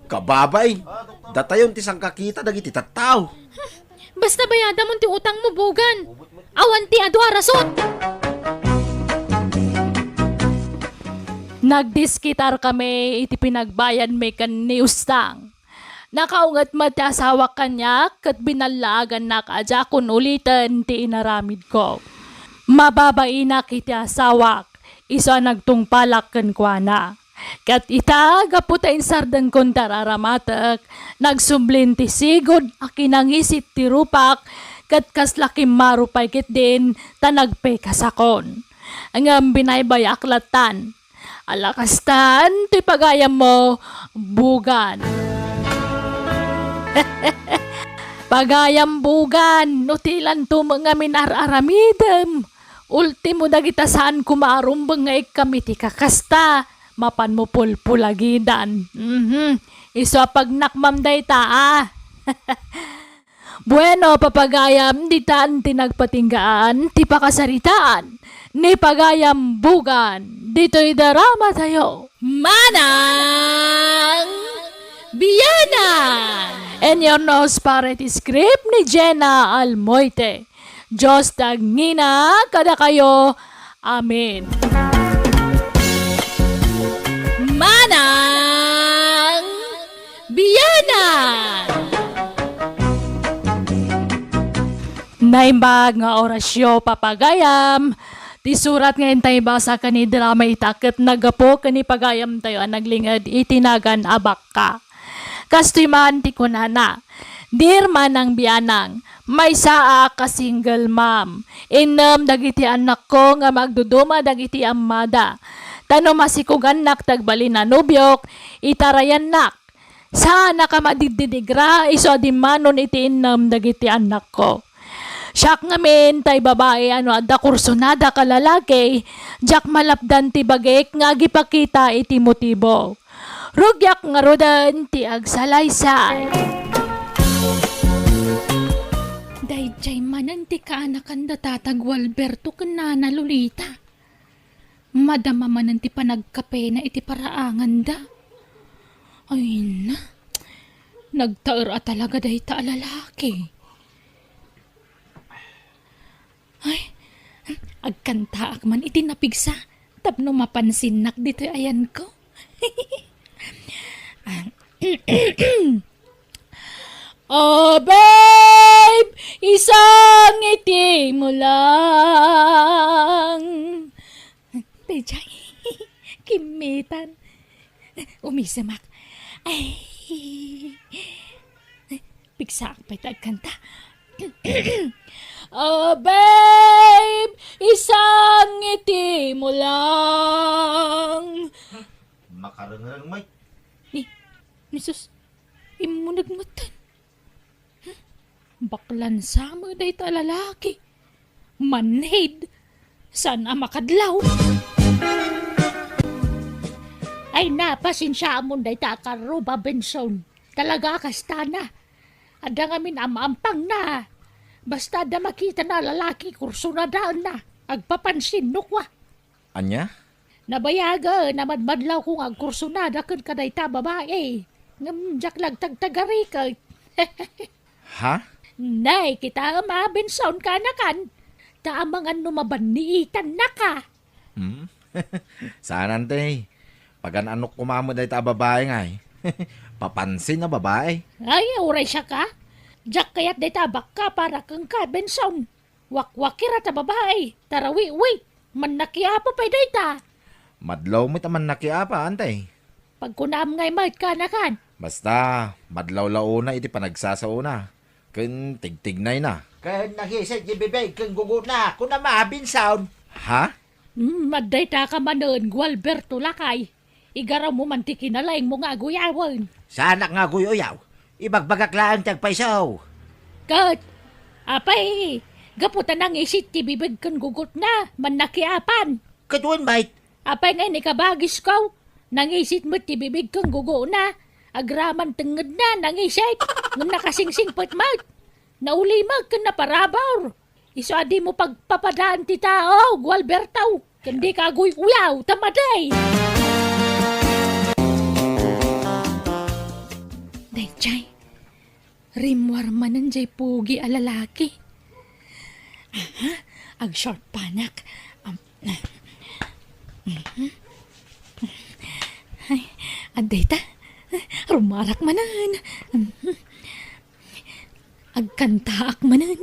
Kababay. Datayon ti sangkakita dagiti tattaw. Basta bayada mo ti utang mo, Bugan. Awan ti adu arasot. Nagdiskitar kami iti pinagbayan may kan ni Ustang. Nakaungat mati asawa kanya kat binalagan na kadya kun ulitan ti inaramid ko. Mababay na kiti asawak, isa nagtungpalak kan kwa na. Kat ita gaputain sardan kon tararamatak, nagsumblin ti sigod akinangisit ti rupak, kat kaslakim marupay kit din tanagpe kasakon. Ang binaybay aklatan, alakastan ti pagayam mo, Bugan. Pagayam Bugan, nutilan to mga minararamidem. Ultimo dagita saan kumarumbang nga kami ti kakasta, mapan mo pulpulagidan. Iso pag nakmam day ta Bueno, papagayam di taan tinagpatinggaan, ti pakasaritaan, ni pagayam Bugan, dito'y darama tayo. Manang Biyanan! And your nose parity script ni Jenna Almoite. Diyos tagngina kada kayo. Amen. Manang Biyanan! Naimbag nga orasyo papagayam. Ti surat ngayon tayo basa ka ni drama itakit nagapo ka ni pagayam tayo ang naglingad itinagan abak ka. Kastoy man ti kunana. Dear Manang Biyanang, may saa ka single mom. Inam dagiti anak ko nga magduduma dagiti amada. Tano masikugan nak tagbali na nubyok, itarayan nak. Sana ka madididigra, iso di manon iti inam dagiti anak ko. Siyak ngamin tay babae adda kursunada ka lalaki, jak malapdan ti bagek nga gipakita iti motibo. Rugyak nga rodan ti agsalaysay. Dayjay manan ti kaanakan da tatag Walberto kanana Lolita. Madama manan ti panagkape na iti paraangan da. Ay na, nagtaer talaga day ta lalaki. Ay, agkantaak man iti napigsa. Tapno mapansin nak dito ayan ko. Oh, babe, isang ngiti mo lang. Tejay, kimitan. Umisamak. Ay, pigsa pa ito agkanta. Oh, babe, isang ngiti mo lang. Makarangarang may. Nisus, imo nagmatan. Baklan sa mo day ta lalaki. Manhid. Sana makadlaw. Ay na, pasensya mo day ta karuba Benson. Talaga kastana. Ada ngamin amampang na. Basta da makita na lalaki kurso na daan na. Agpapansin nukwa. Anya? Nabayaga, namadmadlaw kong agkurso na dakan kaday ta babae. Ngamjak lang tagtagari ka. Ha? Nay, kita mabinson ka na kan. Taamangan numabaniitan na ka. Saan ante? Pagan anok kumamo dahi ta babae nga eh. Papansin na babae. Ay, uray siya ka. Jack kayat day tabak ka para kang ka, Benson. Wakwakira ta babae. Tarawi, manakiapa pa day ta. Madlaw mo taman nakiapa ante. Pag kunam ngay mat ka na kan. Basta, madlaw-launa iti panagsasauna. Kun tigtignay na. Kan nagisay di bibay kang gugut na kung na mabinsaon. Ha? Maday ta ka manon, Gualberto lakay. Igaraw mo mantikin na laing mo nga guyawan. Sa anak nga guyoyaw, ibagbagak lang tagpaisaw. Kat, apay, gaputan ang isit ti bibig kan gugut na, manakiapan. Katuan mate, Apay ngay ni kabagis ko, nangisit mo ti bibig kang gugo na, agraman tenged na nangisit, nung nakasingsingpot mat. Naulimag ka na parabaw. Iso adi mo pagpapadaan ti tao, Gualberto, kundi kagoy uyaw, tamaday. Dayjay, rimwar manan jay pugi alalaki. Aha, ag short panak. Ay, aday ta. Rumarak manan. Agkantaak manan.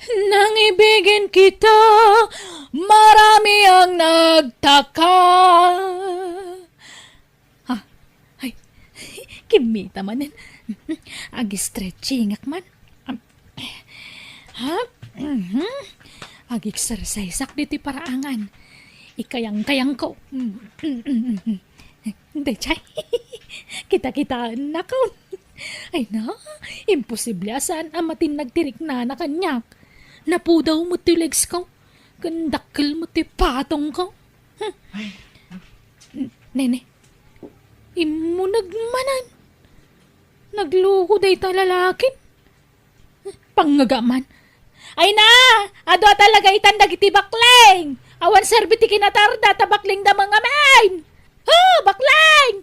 Nang ibigin kita, marami ang nagtaka. Ay, kimita manan. Ag-stretching akman. Ha? Ag-exercise ak diti paraangan. Ikayang-kayang ko. Hindi, chay. Kita-kitaan na ko. Ay na, imposible asan amatin nagtirik na kanyak. Napudaw mo ti legs ko. Kandakil mo ti patong ko. Nene, imo nagmanan. Nagluko day ta lalakin. Pangagaman. Ay na! Ado talaga itandag iti bakling! Awan serbiti kinatarda ta bakling da mga main! Bakling!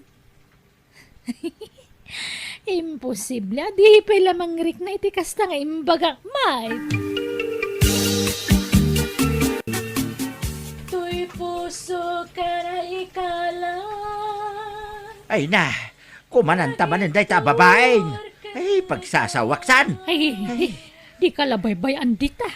Imposible. Di pala mangrik na iti kasta nga imbagak may. Tuy puso ka na ikala. ay na, kumananta manan day ta babaeng. Ay, pagsasawaksan. Ay, di ka labaybay andita.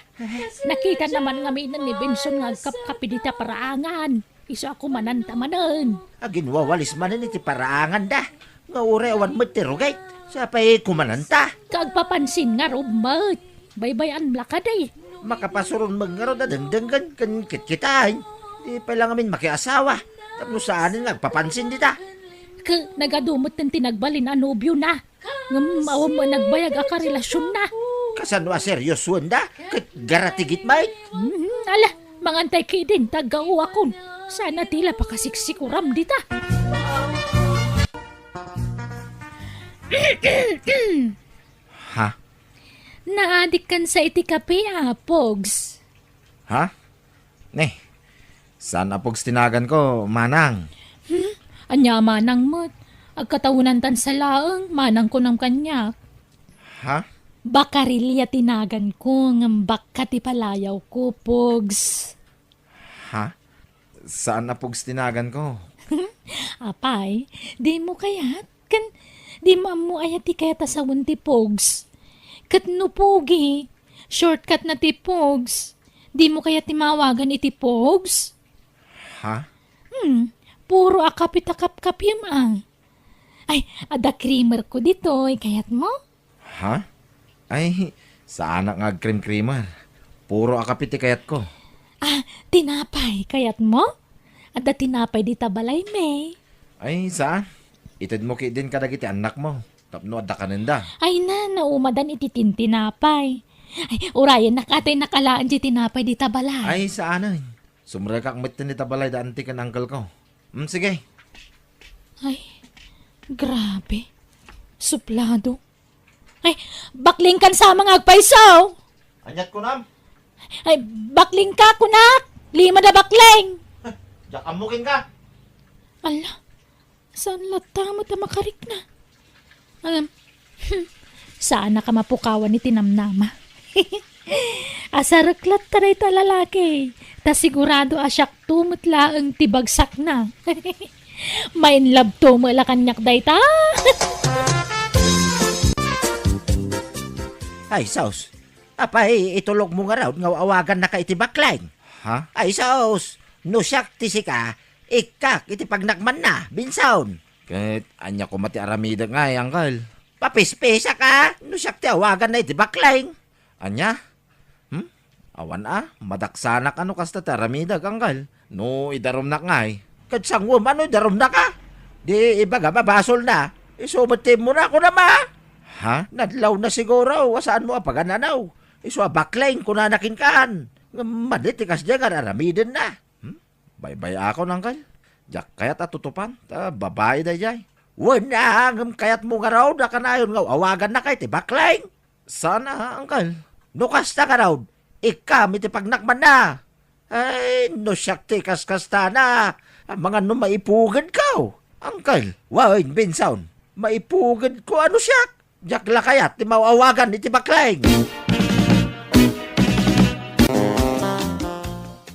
Nakita naman nga minan ni Benson nga kapidita paraangan. Iso ako mananta manan. Agin wawalis manan iti paraangan da. Nga ure awan mo tirugay. Sa pa'y kumananta. Kagpapansin nga rumat. Baybayan blakaday. Makapasuron magngaro da dengdenggan kan kitkitain. Di pa lang amin makiasawa. Tapos saanin nagpapansin dita. Nagadumot ng tinagbalin anubyo na. Ngamawa mo nagbayag aka relasyon na. Kasanwa seryoso da. Kat garatigit mait. Ala, mangantay kay din tagaw akon. Sana tila pakasiksikuram dita. Ha? Naadik kan sa iti kape, Pogs. Ha? Saan apogs tinagan ko, manang? Anya manang mo't. Agkatawunan tan sa laang, manang ko ng kanya. Ha? Bakarilya tinagan ko, ngambak ka ti palayaw ko, Pogs. Ha? Saan apogs tinagan ko? Apay, di mo kayat? Di mo ayat ti kayat sa ti Pogs. Kat no pogi, shortcut na ti Pogs. Di mo kayat ti mawagan iti Pogs? Ha? Puro akapit-akap-kapim ang. Ay, ada creamer ko dito, kayat mo? Ha? Ay, saan nga cream-creamer? Puro akapiti kayat ko. Tinapay, kayat mo? Ada tinapay di tabalay, may. Ay, saan? Itid mo ki din kadagiti anak mo. Tapno adda kanenda. Ay na, naumadan iti tinapay. Ay, urayan nakatay nakalaan di tinapay di tabalay. Ay, saan ay? Sumra kak mitin ni tabalay da antik ang uncle ko. Sige. Ay, grabe. Suplado. Ay, bakling kan sa mga agpaisaw. Anyat ko nam. Ay, bakling ka, kunak. 5 na bakling. Jakamukin ka. Ala, Saan lata mo ta makarik na? Saan ka mapukawan ni tinamnama? Asaraklat ta rin ta lalaki. Ta sigurado asyak tumutla ang tibagsak na. Main love to mo la kanyak day ta. Ay, Saus. Apay, itulog mo nga raw nga awagan na ka iti baklaeng. Ha? Ay, Saus. No siyak ti ka. Ikak iti pagnakman na, binsaon. Kahit anya ko mati aramida nga Uncle. Papispesa ka. No siyak ti awagan na iti baklaeng. Anya? Awan madaksanak ano kasta taramida Uncle. No, idarom na nga Kadsangwam, ano darom na ka? Di ibaga mabasol na. Isumatim mo na ako na ma. Ha? Nadlaw na siguro. Wasaan mo apagananaw. Iso baklaeng kunanakin kaan. Maditikas dyan nga aramidin na. Bye-bye ako Uncle. Jak kayat atutupan. Babae da jay. Wala hanggang kayat mo nga raw na kanayon nga awagan na kay ti baklaeng. Sana Uncle. Nukas na ka raw. Ikam iti pagnakman na. Ay, no siyak ti kaskasta na. Ang mga no maipugad ka. Uncle. Wain, binsaon. Maipugad ko ano siyak. Jak lakayat ti mawawagan iti baklaeng.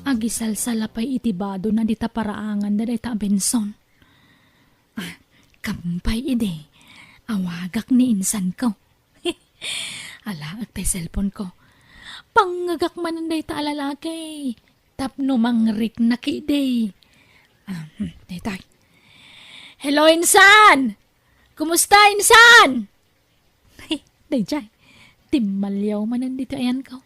Agisalsalapay itibado na dita paraangan na dita Benson. Kampay ide. Awagak ni insan ko. Ala, agtay cellphone ko. Pangagak man dita alalaki. Tapno mangrik na kiday. Daytay. Hello, insan! Kumusta, insan? Dayjay, timmalyaw man nandito ayan ko.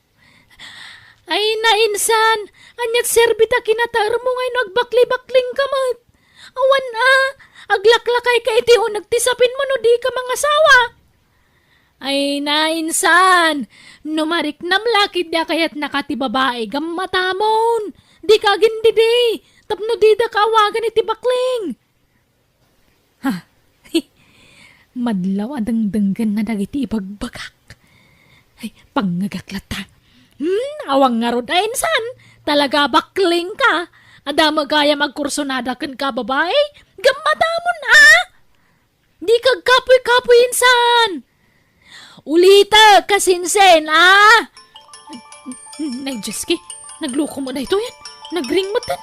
Ay na, insan! Anyat serbita kinatar mo ngayon agbakli-bakling ka mat. Awan aglaklakay ka iti o nagtisapin mo no di ka mga sawa. Ay na, insan! Numarik namlakid da kayat nakati babae gammatamon. Di ka gindidi. Tapno di da kawagan iti bakling. Ha? Madlaw adang-danggan na dagiti ibagbagak. Ay, pangagaklata. Awang nga rod ay insan. Talaga bakling ka. Adama gaya magkursonada kan ka babae. Gammatamon Di kag kapoy-kapoy insan. Ulita kasinsen Nay, Jeski. Nagluko mo na ito yan. Nagring mo tan.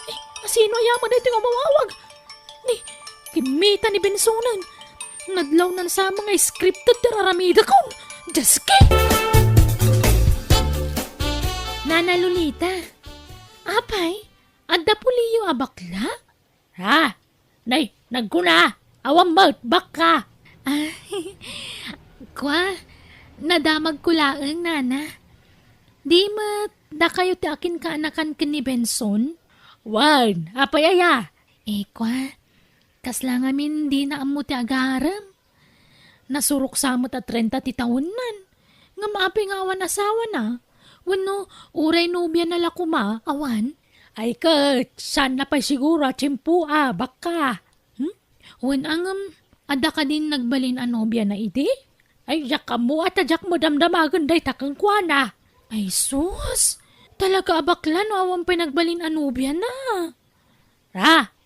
Ay, asino ayaman na ito nga mawawag. Ni, kimita ni Bensonan. Nadlaw na sa mga scripted teraramida ko. Jeski! Nana Lolita. Apay, adda puliyo abakla? Ha? Nay, nagkuna. Awang maut baka. Kwa, nadamag ko laang, nana. Di mat, da kayo ti akin kaanakan ka ni Benson? Wan, apay aya. Kwa, kaslang amin di na amo ti agaram. Nasurok sa mo ta 30 ti taonan. Nga maaping awan asawa na. Wano, uray nubya na lakuma, awan. Ay kat, saan na pa siguro, tsimpu baka. Wan ada ka din nagbalin a nobya na iti? Ay, jak ka mo at jak mo damdamagan day takang kuana. Ay, sus! Talaga abakla no awang pinagbalin a nobya na.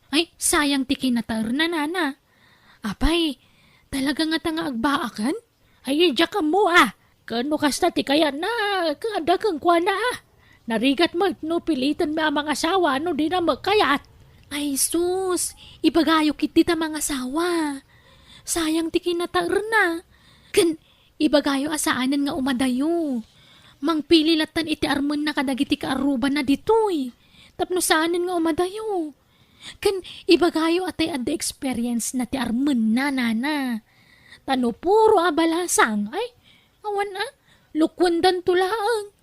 Ay, sayang tiki na taer na nana. Apay, talaga nga tanga agbaakan? Ay, jak ka mo Kano kasta ti kaya na, kada kang kuana Narigat mo, no pilitan mo ang mga asawa, no di na magkayat. Ay, sus, ibagayo kiti ta mga asawa. Sayang ti kinataer na. Kan, ibagayo asaanan nga umadayo. Mangpililatan iti armen na kadagiti kaaruban na ditoy. Tapno saanan nga umadayo. Kan, ibagayo atay at the experience na ti armen na nana. Tano puro abalasang, ay, awan lukwandan tulaang.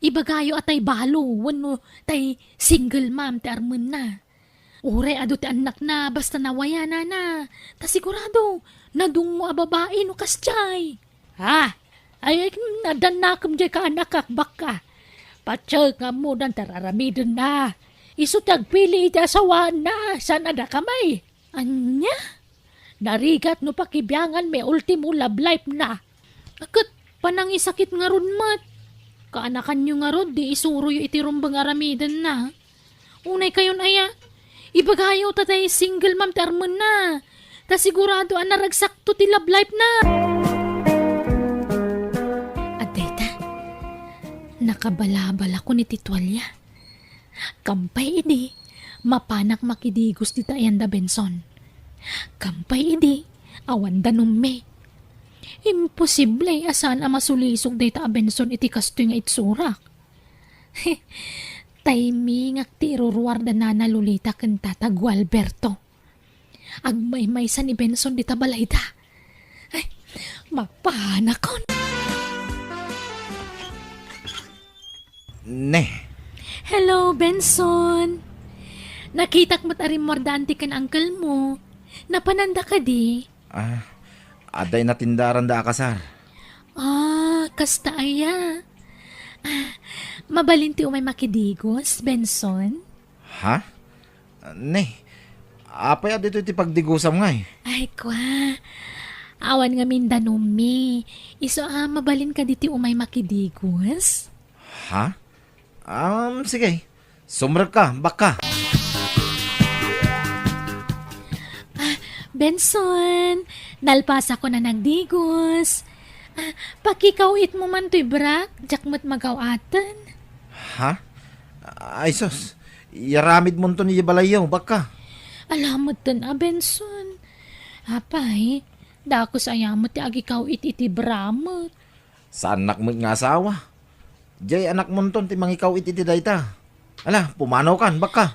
Ibagayo atay balo, wano tay single mom ti armen na. Uray ado ti anak na, basta nawaya na. Ta sigurado, nadungo a babae no kastyay. Ay, nadanakam jay ka anak akbak ka. Patsag nga mo dan tararamidin na. Iso tagpili iti asawaan na, sana da kamay. Anya? Narigat no pakibyangan may ultimo love life na. Akat, panangisakit nga ron mat. Kaanakan nyo nga ron, di isuro yu iti rumbang aramidan na. Unay kayon aya, Ibagayo tatay single ma'am termon na. Ta sigurado ang naragsakto ti love life na. At data, nakabalabala ko ni titwalya. Kampay idi, mapanak makidigos ti Tayanda Benson. Kampay idi, awan danumme. Imposible asan ang masulisog data Benson iti kasto nga itsurak. Timing ak ti iruruarda na nalulita ken Tata Gualberto. Agmay-may sa ni Benson di tabalayda. Ay, mapanakon. Ne, Hello, Benson. Nakitak mo't arimordanti kan uncle mo. Napananda ka di? aday na tindaran da akasar. Kasta aya. Mabalinti umay makidigos, Benson. Ha? Ne, apay dito iti pagdigusam nga eh. Ay, kwa. Awan nga mindanumi. Iso mabalin ka diti umay makidigos? Ha? Sige. Sumrag ka, baka. Benson, nalpasa ko na nagdigos. Pakikawit mo man to'y brak, jakmat magawatan. Ha? Ay sos, yaramid mo to ni Balayaw, baka. Alamot tan Benson. Apay, dako sayamot ti agikawit iti bramot. Sa anak mo nga asawa. Jay anak mo ton ti mangikaw iti dayta. Ala, pumanaw kan, baka.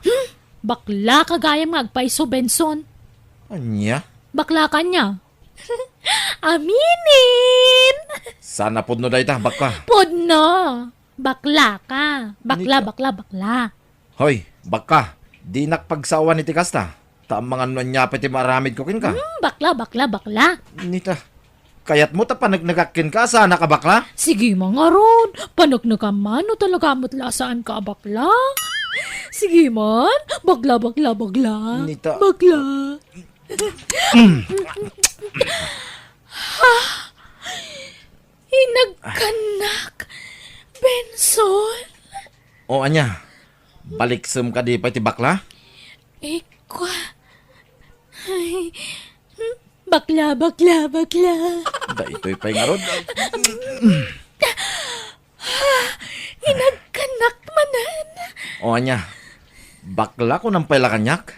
Bakla kagayam ngagpaiso, Benson. Anya? Bakla ka niya. Aminin! Sana pod no dayta, baka. Podno! Bakla ka. Bakla, bakla, bakla. Hoy, baka. Di nakpagsawa ni Tikasta. Ta mga nunya pati maramid ko kin ka. Bakla, bakla, bakla. Nita. Kayat mo ta panagnagakin ka, sana ka bakla? Sige mga ron. Panagnagaman o talaga matlasaan ka, bakla. Sige man. Bakla, bakla, bakla. Nita. Bakla. Inagkanak. Benson. O anya, baliksem ka di pa ti bakla? Ekwa. Ay. Bakla, bakla, bakla. Da ito'y pa'y ngarod. Inagkanak manan. O anya, bakla ko nang pala kanyak.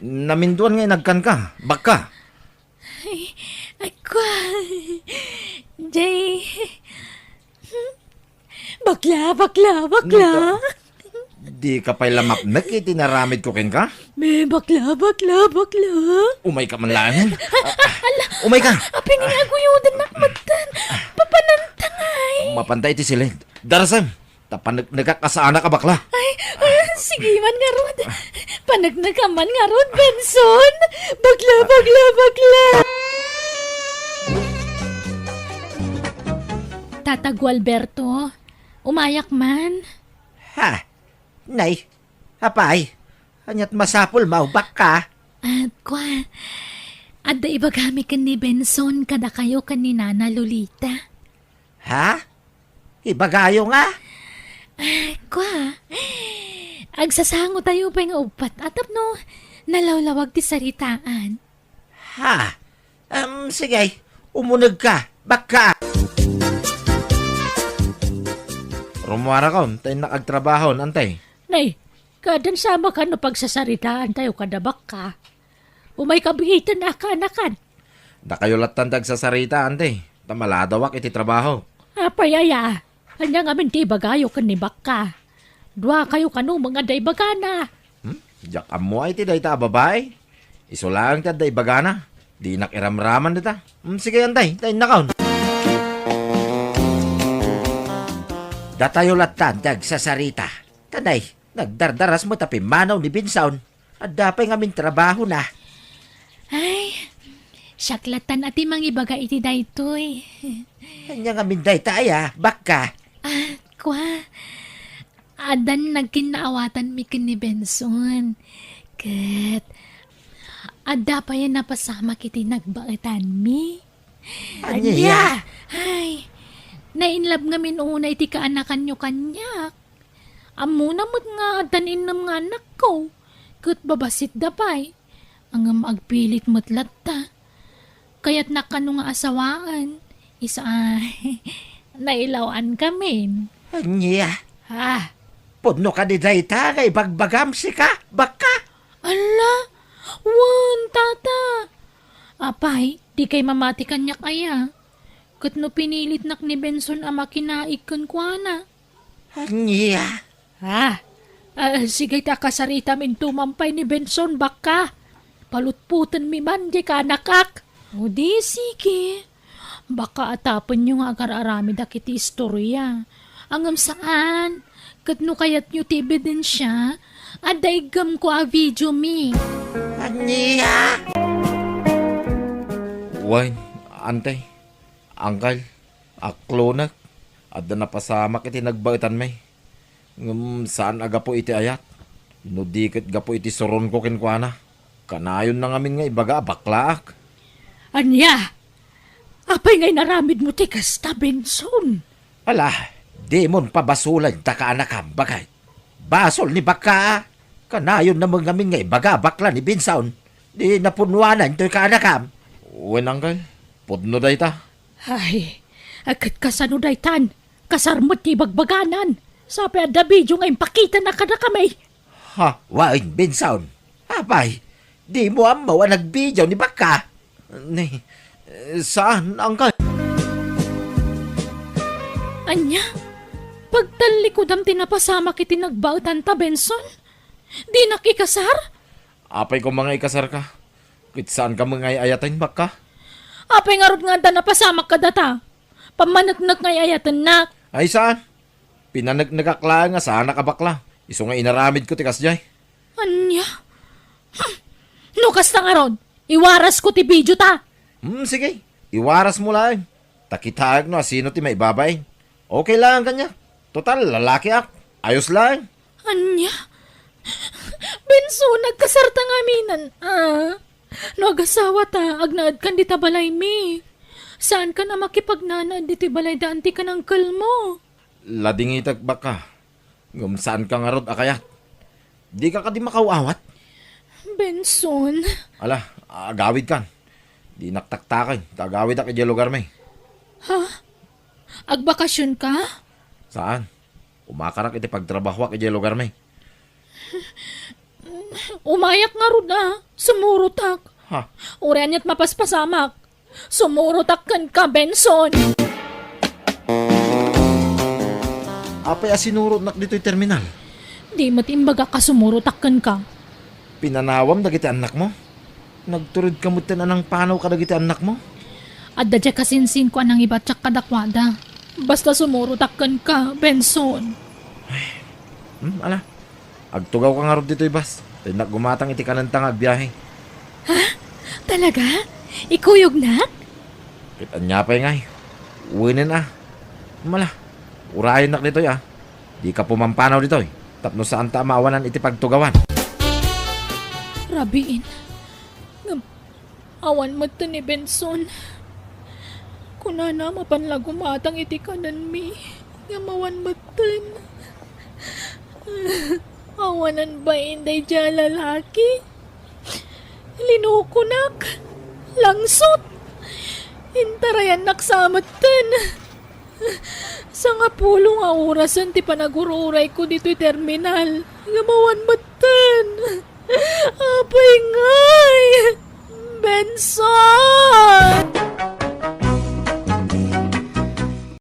Naminduan nga inagkan ka, baka. Ekwa. Jay. Bakla, bakla, bakla. Di ka pa'y lamap na kiti naramid ko kin ka? May bakla, bakla, bakla. Umay ka man lang. Umay ka. Aping nga guyudan nakmatan. Papanantangay. Mapantay ti silid. Darasam, tapan nagkakasana ka bakla. Ay, sige man nga rod. Panagnagaman nga rod, Benson. Bakla, bakla, bakla. Tata Gualberto, umayak man. Ha? Nay, apay, anyat masapul mau baka. At kwa, adda ibagami kan ni Benson kada kayo kan ni Nana Lolita. Ha? Ibagayo nga? Kwa, agsasango tayo pa nga upat atap no, nalawlawag ti saritaan. Ha? Sige, umunag ka, baka. Rumara ka, tayo nakagtrabaho, antay. Nay, kadan sama ka no pagsasaritaan tayo kadabak ka. Umay kabigitan na ka anakan. Da kayo latan sa sarita, antay. Tamaladawak iti trabaho. Apayaya, kanya nga minti bagayo kan ni baka. Dua kayo kanu mga daybagana. Jak amo ay ti dayta babae. Iso lang ti daybagana. Di nakiramraman dita. Sige, antay, tayo nakaon. Datayo latan sa sarita. Tanay, nagdardaras mo tapi manaw ni Binsaon. At dapay ngamin trabaho na. Ay, syaklatan ati mangibaga iti daytoy. Kanya ngamin day taya, baka. Kwa, adan nagkinaawatan mi ken ni Benson. Ket, ada pa yan napasama kiti nagbaitan mi. Anya? Ay, nainlab nga minuna iti kaanakan nyo kanyak. Amo namot nga danin ng nga anak ko. Kat babasit dapay. Ang agpilit matlat ta. Kaya't nakano nga asawaan. Isa nailawan kami. Anya, Ha? puno ka di dayta nga ibagbagam si ka, baka. Ala, wan, tata. Apay, di kay mamati kanya kaya. Kat no pinilit nak ni Benson ama kinaig kan kuana. Anya, Ha? Sige ta kasarita min tumampay ni Benson baka. Palutputan mi man di ka nakak. O di sige. Baka atapan nyo nga agar-arami dakiti istorya. Angam saan? Kat no kayat nyo ti ebidensya, adaygam ko a video mi. anya. Wine, antay, angkal, aklonak, at na napasamak iti nagbaitan may. Saan aga po iti ayat? Nudikit ga po iti suron ko kinkwana. Kanayon na ngamin nga ibaga baklaak. Anya? Apay ngay naramid mo ti kasta, Benson. Ala, di mon pabasulan ta ka anakam bagay. Basol ni baka. Kanayon na mga ngamin nga ibaga bakla ni Binsaon. Di napunwanan to'y ka anakam. Wen angkal, pudno day ta. Ay, agad kasano daytan. Kasarmot ti bagbaganan. Sabi ada video nga impakita na kada kami. Ha? Wain Binsaon. Apay, di mo amaw ang nagbidyaw ni baka. Ni, saan angkal? Anya? Pagtalikod tinapasama kiti nagbautan ta, Benson? Di nakikasar? Apay ko mga ikasar ka. Kit saan ka mga ayatan baka? Apay nga rod nga da napasama ka data. Pamanagnak nga ayatan nak. Ay saan? Pinanagnagakla nga saan nakabakla. Iso nga inaramid ko tikas jay. Anya? Nukas na nga rod. Iwaras ko ti video ta. Sige. Iwaras mo lang. Takitag no sino ti may babay. Okay lang kanya. Total, lalaki ak. Ayos lang. Anya? Benson, nagkasarta nga minan. Nagasawa ta, agnaad kan di ta balay mi. Saan ka na makipagnanad di ti balay daan ti ka ng kalmo? Lading itag baka. Ngum saan ka nga rod akayat. Di ka di makauawat. Benson, Ala, agawid kan. Di naktaktakan. Kagawid ak iti lugar may. agbakasyon ka? Saan? Umakarak iti pagtrabaho ak iti lugar may. Umayak nga rod sumurutak. Ha? Urian ya't mapaspasamak. Sumurutak kan ka, Benson. Apay asinurot nak dito'y terminal. Di matimbaga ka sumurutak kan ka. Pinanawam dagiti anak mo. Nagturod ka mo anang panaw ka dagiti anak mo. At dadya kasinsin ko anang iba tsak kadakwada. Basta sumurutak kan ka, Benson. Ala. Agtugaw ka nga rod dito'y bas. Tinak gumatang iti kanantang agbiyahe. Talaga? Ikuyog na? Kitanya pa ngay. Uwinin Mala. Urayan nak dito'y Di ka pumampanaw dito'y. Tapno saan ta maawanan iti pagtugawan. Rabiin. Awan mo to ni Benson. Kuna na mapanlag umatang iti kanan mi. Ngamawan mo ton. Awanan ba inday dyan lalaki? Linukunak. Langsot. Intarayan naksamat ton. Sa nga pulo nga orasan ti panagururay ko dito'y terminal. Ngamawan mo ton. Apay ngay! Benson!